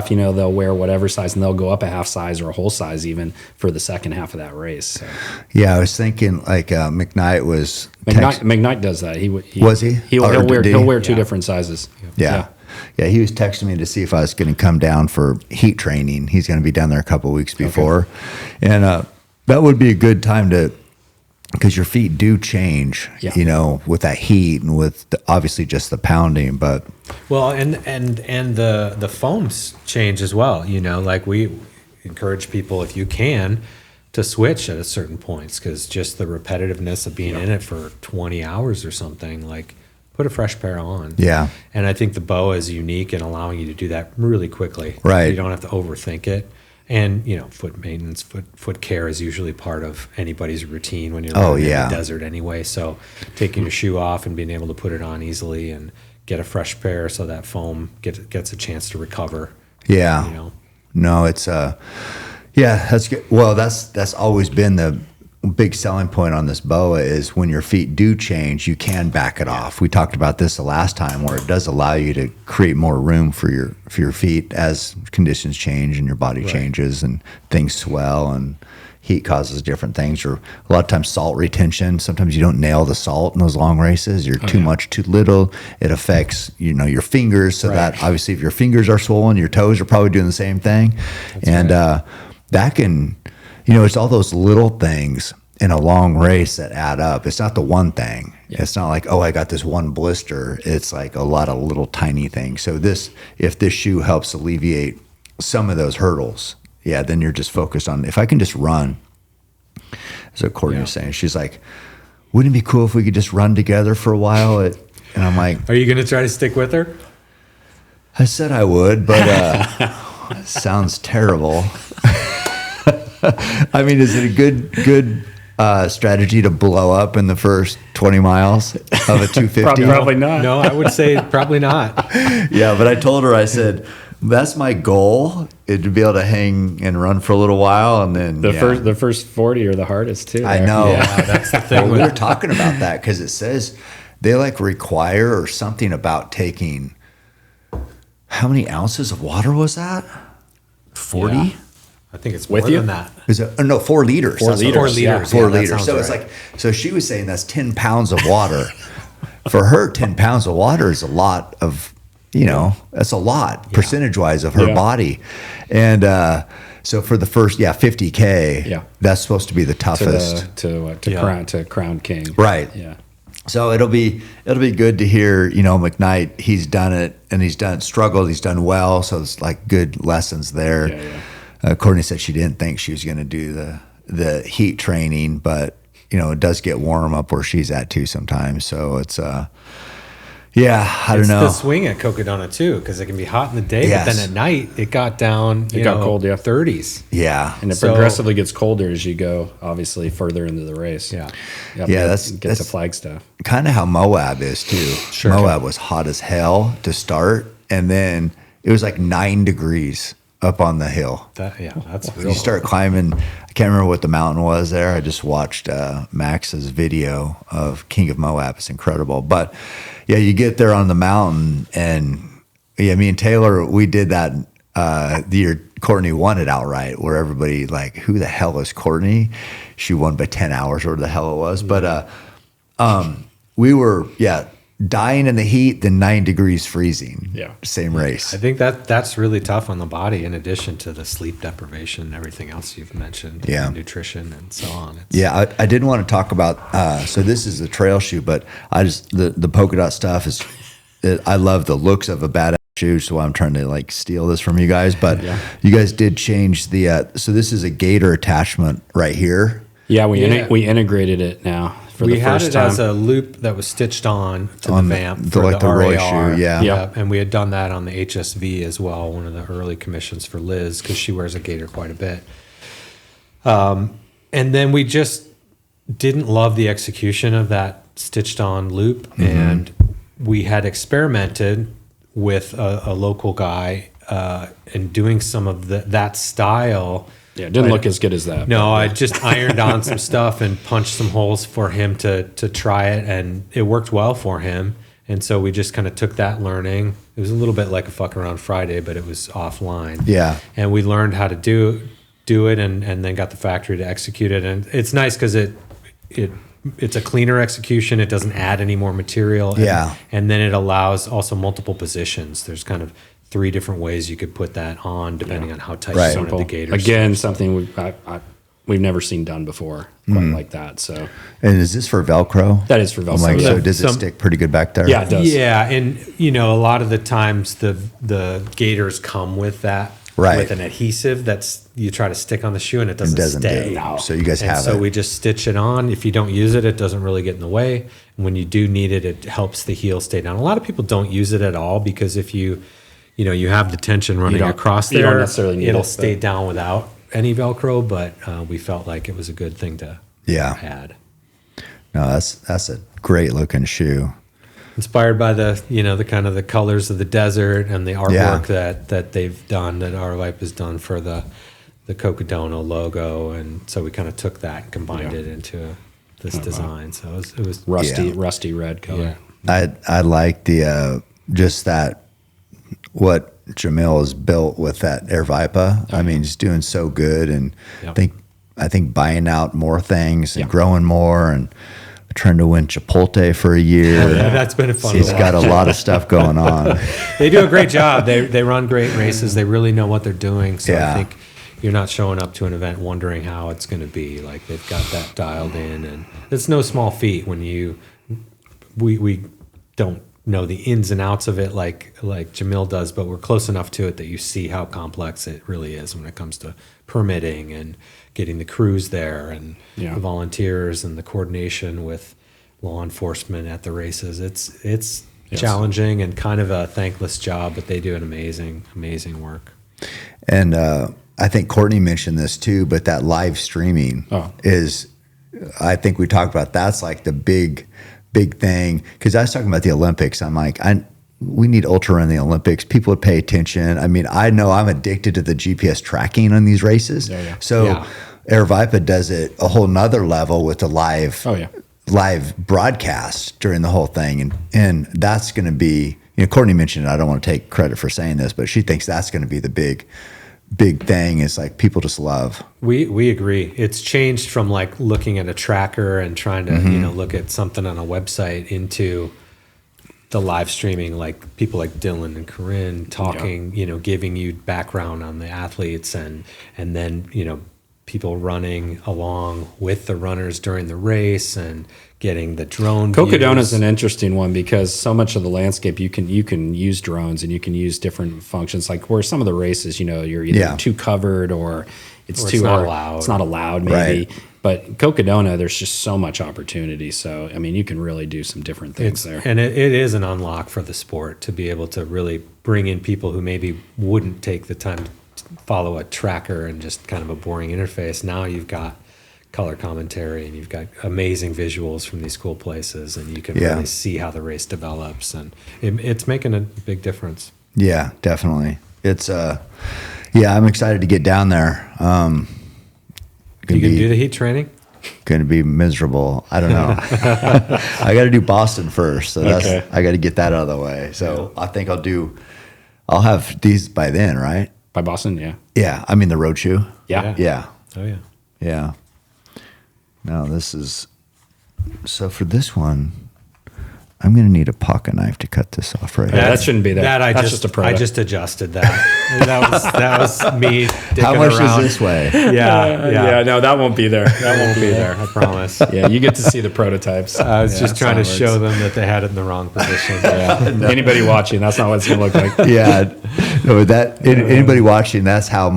they'll wear whatever size, and they'll go up a half size or a whole size even for the second half of that race. So. Yeah, I was thinking like McKnight was. McKnight does that. Was he? He'll wear two different sizes. Yeah, he was texting me to see if I was going to come down for heat training. He's going to be down there a couple of weeks before. And that would be a good time because your feet do change, with that heat and with obviously just the pounding. But well, and the foams change as well. Like we encourage people, if you can, to switch at a certain points, because just the repetitiveness of being in it for 20 hours or something, like put a fresh pair on. Yeah. And I think the BOA is unique in allowing you to do that really quickly. Right. You don't have to overthink it. And, foot maintenance, foot care is usually part of anybody's routine when you're in the desert anyway. So taking your shoe off and being able to put it on easily and get a fresh pair so that foam gets a chance to recover. Yeah. No, it's that's good. Well, that's always been the big selling point on this BOA is when your feet do change, you can back it off. We talked about this the last time, where it does allow you to create more room for your feet as conditions change and your body changes and things swell and heat causes different things. Or a lot of times salt retention. Sometimes you don't nail the salt in those long races. You're too much, too little. It affects your fingers. So that obviously, if your fingers are swollen, your toes are probably doing the same thing. That can. It's all those little things in a long race that add up. It's not the one thing. It's not like, I got this one blister. It's like a lot of little tiny things. So if this shoe helps alleviate some of those hurdles, then you're just focused on, if I can just run. That's what Courtney was saying. She's like, wouldn't it be cool if we could just run together for a while? And I'm like, are you going to try to stick with her? I said I would, but it sounds terrible. I mean, is it a good strategy to blow up in the first 20 miles of a 250? Probably not. No, I would say probably not. Yeah, but I told her, I said, that's my goal, is to be able to hang and run for a little while, and then the first 40 are the hardest too. I know. Yeah, that's the thing. We were talking about that because it says they require or something about taking, how many ounces of water was that? 40? I think it's With more you? than that. Is it, no, 4 liters. 4 That's what it liters, was. yeah. 4 Yeah, that liters. sounds So it's right. like, so she was saying that's 10 pounds of water. For her, 10 pounds of water is a lot of, that's a lot percentage wise of her Yeah. body. And so for the first, 50K, Yeah. that's supposed to be the toughest. To Crown King. Right. Yeah. So it'll be good to hear, McKnight, he's done it and he's struggled, he's done well. So it's like good lessons there. Yeah, yeah. Courtney said she didn't think she was going to do the heat training, but it does get warm up where she's at too sometimes. So it's, I don't It's know. the swing at Cocodona too, because it can be hot in the day, Yes. but then at night it got down. It got cold, yeah. 30s. Yeah. And it So- progressively gets colder as you go, obviously, further into the race. Yeah. Yep, Yeah, get that's to Flagstaff. Kind of how Moab is too. Sure. Moab was hot as hell to start. And then it was like 9 degrees up on the hill. That's real. You start climbing. I can't remember what the mountain was there. I just watched Max's video of King of Moab. It's incredible. But yeah, you get there on the mountain, and me and Taylor, we did that the year Courtney won it outright, where everybody like, who the hell is Courtney? She won by 10 hours, or whatever the hell it was. But we were dying in the heat, then 9 degrees freezing. Yeah. Same race. I think that's really tough on the body, in addition to the sleep deprivation and everything else you've mentioned. Yeah. And nutrition and so on. Yeah, I didn't want to talk about. So this is the trail shoe, but the polka dot stuff is. I love the looks of a badass shoe, so I'm trying to like steal this from you guys. But you guys did change the. So this is a Gaiter attachment right here. Yeah, we Yeah. we integrated it now for we the had first it time. as a loop that was stitched on to On the the- vamp the- for like the the Roy RAR. shoe, yeah. Yeah. And we had done that on the HSV as well, one of the early commissions for Liz, because she wears a Gaiter quite a bit. And then we just didn't love the execution of that stitched on loop. And we had experimented with a local guy and doing some of that style. Yeah, it didn't look as good as that. No, I just ironed on some stuff and punched some holes for him to try it, and it worked well for him. And so we just kind of took that learning. It was a little bit like a fuck around Friday, but it was offline. Yeah. And we learned how to do it, and then got the factory to execute it. And it's nice because it's a cleaner execution. It doesn't add any more material. Yeah. And then it allows also multiple positions. There's kind of 3 different ways you could put that on, depending on how tight Right. you wanted the gaiters. Again, something we've never seen done before, quite like that. So And is this for Velcro? that is for Velcro. Like, so Yeah. does it Some- stick pretty good back there? Yeah, it does. Yeah, and a lot of the times the gaiters come with that, Right. with an adhesive that's you try to stick on the shoe and it doesn't, It doesn't stay. do. So you guys And have so it. we just stitch it on. If you don't use it, it doesn't really get in the way. And when you do need it, it helps the heel stay down. A lot of people don't use it at all because if you have the tension running don't- across you there, don't necessarily need it'll it, stay but- down without any Velcro. But we felt like it was a good thing to add. No, that's a great looking shoe. Inspired by the kind of the colors of the desert and the artwork Yeah. that they've done, that R-Vipe has done for the Cocodona logo, and so we kind of took that and combined it into this design. So it was rusty red color. I like the just that what Jamil has built with that Air Vipa. I mean, he's doing so good, and Yep. I think buying out more things and growing more, and trying to win Chipotle for a year. Yeah, that's been a fun. He's to got a watch. lot of stuff going on. They do a great job. They run great races. They really know what they're doing. So Yeah. I think you're not showing up to an event wondering how it's going to be. Like they've got that dialed in, and it's no small feat when we don't know the ins and outs of it like Jamil does, but we're close enough to it that you see how complex it really is when it comes to permitting and getting the crews there and the volunteers and the coordination with law enforcement at the races. It's challenging and kind of a thankless job, but they do an amazing work. And I think Courtney mentioned this too, but that live streaming is, I think we talked about, that's like the big thing. Because I was talking about the Olympics. I'm like, we need ultra in the Olympics. People would pay attention. I mean, I know I'm addicted to the GPS tracking on these races. So Air Vipa does it a whole nother level with the live broadcast during the whole thing. And that's going to be, Courtney mentioned it. I don't want to take credit for saying this, but she thinks that's going to be the big thing is like people just love. We agree. It's changed from like looking at a tracker and trying to look at something on a website into the live streaming, like people like Dylan and Corinne talking, giving you background on the athletes and then people running along with the runners during the race and getting the drone Cocodona views. is an interesting one because so much of the landscape you can use drones and you can use different functions. Like where some of the races, you're either too covered or it's too not hard. allowed. It's not allowed, maybe. Right. But Cocodona, there's just so much opportunity. So I mean, you can really do some different things there. And it is an unlock for the sport to be able to really bring in people who maybe wouldn't take the time to follow a tracker and just kind of a boring interface. Now you've got color commentary and you've got amazing visuals from these cool places, and you can really see how the race develops, and it's making a big difference. Yeah, definitely. It's I'm excited to get down there. You can do the heat training? Going to be miserable. I don't know. I got to do Boston first, so I got to get that out of the way. So I think I'll have these by then, right? By Boston, yeah. Yeah, I mean the road shoe. Yeah. Yeah. Oh yeah. Yeah. Now this is, so for this one, I'm going to need a pocket knife to cut this off right Yeah, here. that shouldn't be there. That's just a I product. just adjusted that. that was me. How much around. is this way? Yeah. No, that won't be there. That won't be there. I promise. Yeah, you get to see the prototypes. I was just that's trying how to it show works. them that they had it in the wrong position. Yeah. Anybody watching, that's not what it's going to look like. Yeah. No, anybody watching, that's how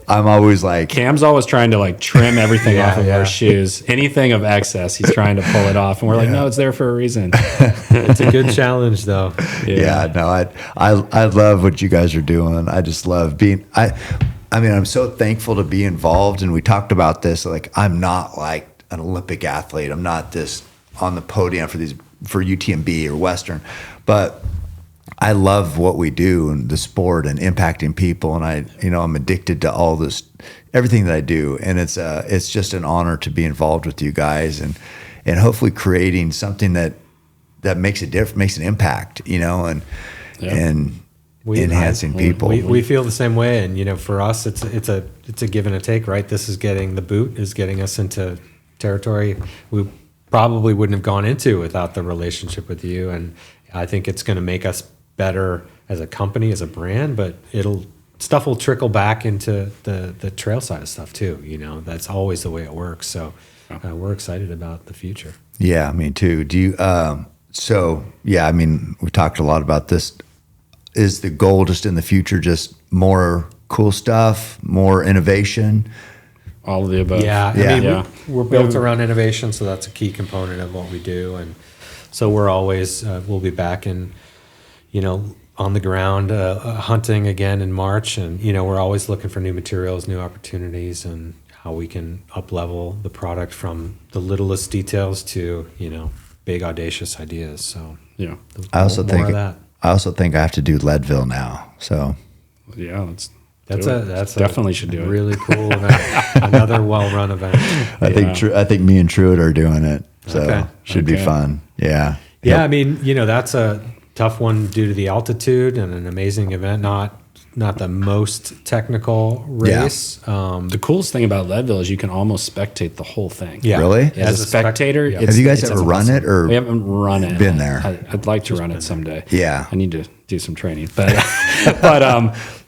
I'm always like, Cam's always trying to like trim everything off of yeah. our shoes. Anything of excess, he's trying to pull it off. And we're like, no, it's there for a reason. It's a good challenge, though. I love what you guys are doing. I just love being, I mean, I'm so thankful to be involved. And we talked about this, like, I'm not like an Olympic athlete. I'm not this on the podium for UTMB or Western, but I love what we do and the sport and impacting people. And I'm addicted to all this, everything that I do. And it's just an honor to be involved with you guys and hopefully creating something that makes a difference, makes an impact, and enhancing people. We feel the same way. And, for us, it's a give and a take, right? The boot is getting us into territory we probably wouldn't have gone into without the relationship with you. And I think it's going to make us better as a company, as a brand, but stuff will trickle back into the trail side of stuff too. That's always the way it works. So we're excited about the future. Yeah, me too. Do you, I mean, we talked a lot about this. Is the goal just in the future, just more cool stuff, more innovation? All of the above. We're built around innovation, so that's a key component of what we do. And so we're always, we'll be back in, on the ground, hunting again in March. And, we're always looking for new materials, new opportunities, and how we can up-level the product from the littlest details to, big, audacious ideas. So, I also more of that. think I have to do Leadville now. So, yeah, That's definitely should do it. Really cool event. Another well-run event. I think me and Truett are doing it. So should be fun. Yeah. Yeah. I mean, that's a tough one due to the altitude and an amazing event. Not the most technical race. The coolest thing about Leadville is you can almost spectate the whole thing. Yeah. Really? As a spectator, Have you guys ever run it or we haven't run it? been there? I'd like to run it someday. Yeah. I need to do some training, but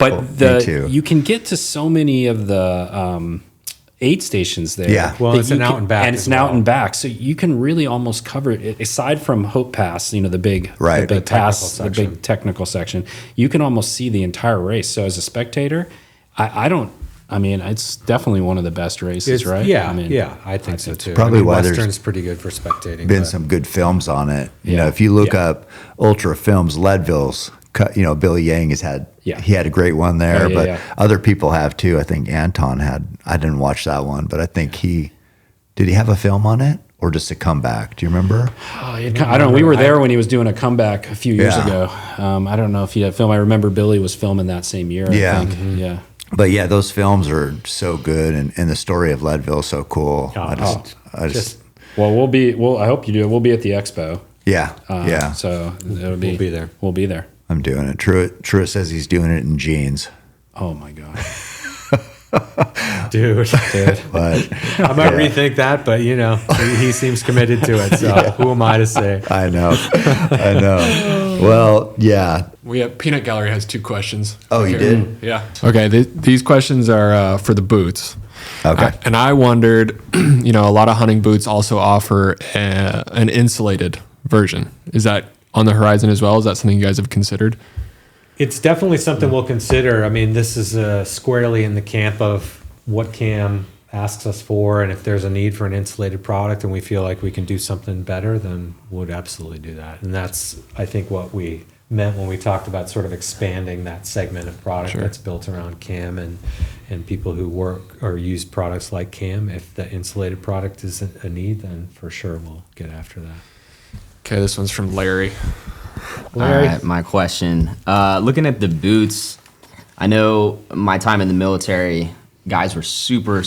me too. you can get to so many of the aid stations there. Yeah. Well, that it's you an out and back and it's as an out well. and back, so you can really almost cover it. Aside from Hope Pass, the big Right. the big pass, the technical big technical section, you can almost see the entire race. So as a spectator, I mean, it's definitely one of the best races, right? Yeah, I I think so too. probably why there's Western's pretty good for spectating. been but- some good films on it. Yeah. If you look up Ultra Films, Leadville's, Billy Yang he had a great one there, but other people have too. I think Anton I didn't watch that one, but I think did he have a film on it or just a comeback? Do you remember? I don't know. We were there when he was doing a comeback a few years Yeah. ago. I don't know if he had film. I remember Billy was filming that same year. Yeah. I think. Yeah. But yeah, those films are so good, and the story of Leadville is so cool. I just I hope you do. We'll be at the expo. yeah. So We'll be there. We'll be there. I'm doing it. Truett says he's doing it in jeans. Oh my God. Dude. But I might rethink that, but he seems committed to it. So who am I to say? I know. Well, yeah. We have Peanut Gallery has 2 questions. Oh, you did? Yeah. Okay. These questions are for the boots. Okay. And I wondered, a lot of hunting boots also offer an insulated version. Is that on the horizon as well? Is that something you guys have considered? It's definitely something we'll consider. I mean, this is squarely in the camp of what Cam asks us for, and if there's a need for an insulated product and we feel like we can do something better, then we'd absolutely do that. And that's, I think, what we meant when we talked about sort of expanding that segment of product that's built around Cam and people who work or use products like Cam. If the insulated product is a need, then for sure we'll get after that. Okay, this one's from Larry. All right, my question. Looking at the boots, I know my time in the military, guys were super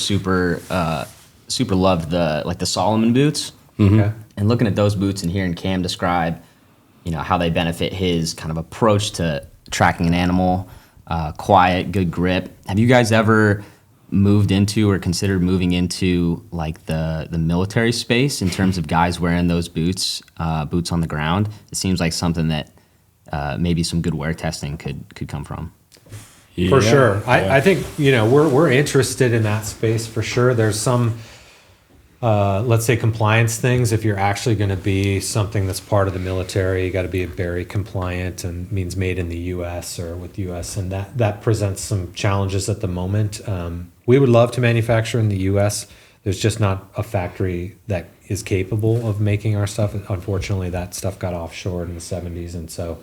loved the Solomon boots. Okay. And looking at those boots and hearing Cam describe, how they benefit his kind of approach to tracking an animal, quiet, good grip. Have you guys ever moved into or considered moving into like the military space in terms of guys wearing those boots on the ground? It seems like something that maybe some good wear testing could come from. For sure. I think, we're interested in that space for sure. There's some, let's say, compliance things. If you're actually going to be something that's part of the military, you got to be very compliant and means made in the U.S. or with U.S. And that presents some challenges at the moment. We would love to manufacture in the U.S. There's just not a factory that is capable of making our stuff. Unfortunately, that stuff got offshored in the 70s. And so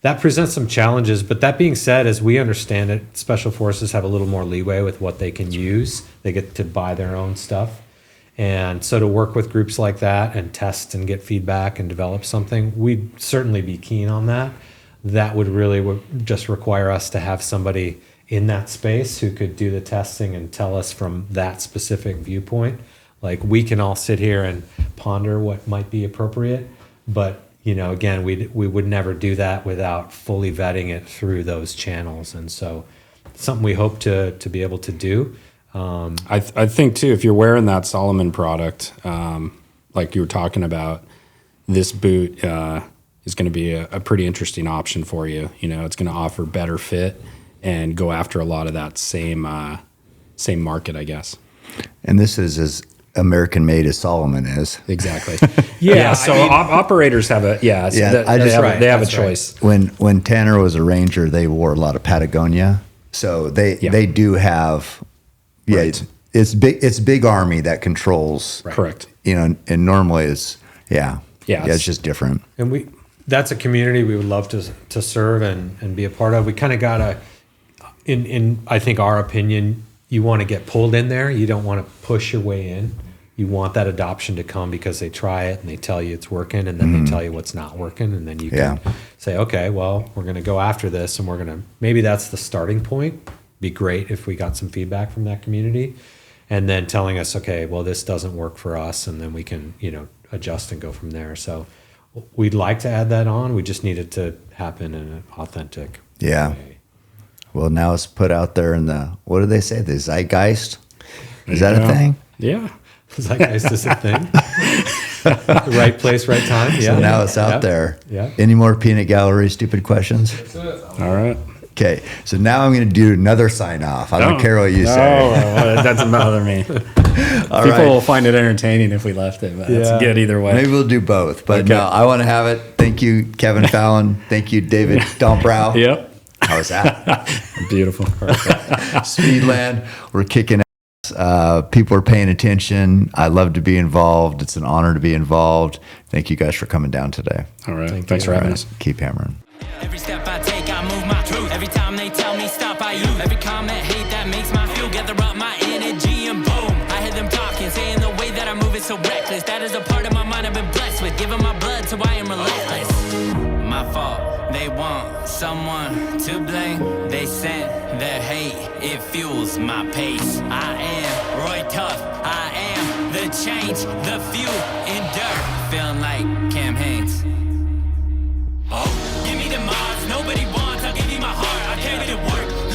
that presents some challenges. But that being said, as we understand it, Special Forces have a little more leeway with what they can use. They get to buy their own stuff. And so to work with groups like that and test and get feedback and develop something, we'd certainly be keen on that. That would really just require us to have somebody in that space who could do the testing and tell us from that specific viewpoint. Like, we can all sit here and ponder what might be appropriate, but again, we would never do that without fully vetting it through those channels. And so it's something we hope to be able to do. I think too, if you're wearing that Solomon product, like you were talking about, this boot is going to be a pretty interesting option for you. It's going to offer better fit and go after a lot of that same market, I guess. And this is as American made as Solomon is. Exactly. So operators have they have a choice. Right. When Tanner was a Ranger, they wore a lot of Patagonia. So they do have, right. it's big Army that controls. Right. Correct. And normally it's, it's just different. And that's a community we would love to serve and be a part of. We kind of got in I think our opinion, you want to get pulled in there. You don't want to push your way in. You want that adoption to come because they try it and they tell you it's working, and then they tell you what's not working, and then you can say, okay, well, we're going to go after this, and maybe that's the starting point. Be great if we got some feedback from that community, and then telling us, okay, well, this doesn't work for us, and then we can adjust and go from there. So we'd like to add that on. We just need it to happen in an authentic way. Well, now it's put out there in what do they say? The zeitgeist? Is that a thing? Yeah. Zeitgeist is a thing. Right place, right time. Yeah. So now it's out there. Yeah. Any more Peanut Gallery stupid questions? All right. Okay. So now I'm going to do another sign off. I don't care what you say. That doesn't bother me. People will find it entertaining if we left it, but it's good either way. Maybe we'll do both. But no, I want to have it. Thank you, Kevin Fallon. Thank you, David Dombrow. Yep. How was that? Beautiful. Speedland, we're kicking ass. People are paying attention. I love to be involved. It's an honor to be involved. Thank you guys for coming down today. All right. Thanks for having us. Keep hammering. Every step I take, I move my truth. Every time they tell me stop, I use. Every comment, hate that makes my fuel. Gather up my energy and boom. I hear them talking, saying the way that I move is so reckless. That is a part of my mind I've been blessed with. Giving my blood, so I am relentless. My fault. They want someone to blame. They sent their hate, it fuels my pace. I am Roy Tough, I am the change, the fuel in dirt. Feeling like Cam Haynes. Oh, give me the mods, nobody wants. I'll give you my heart, I'll carry the work.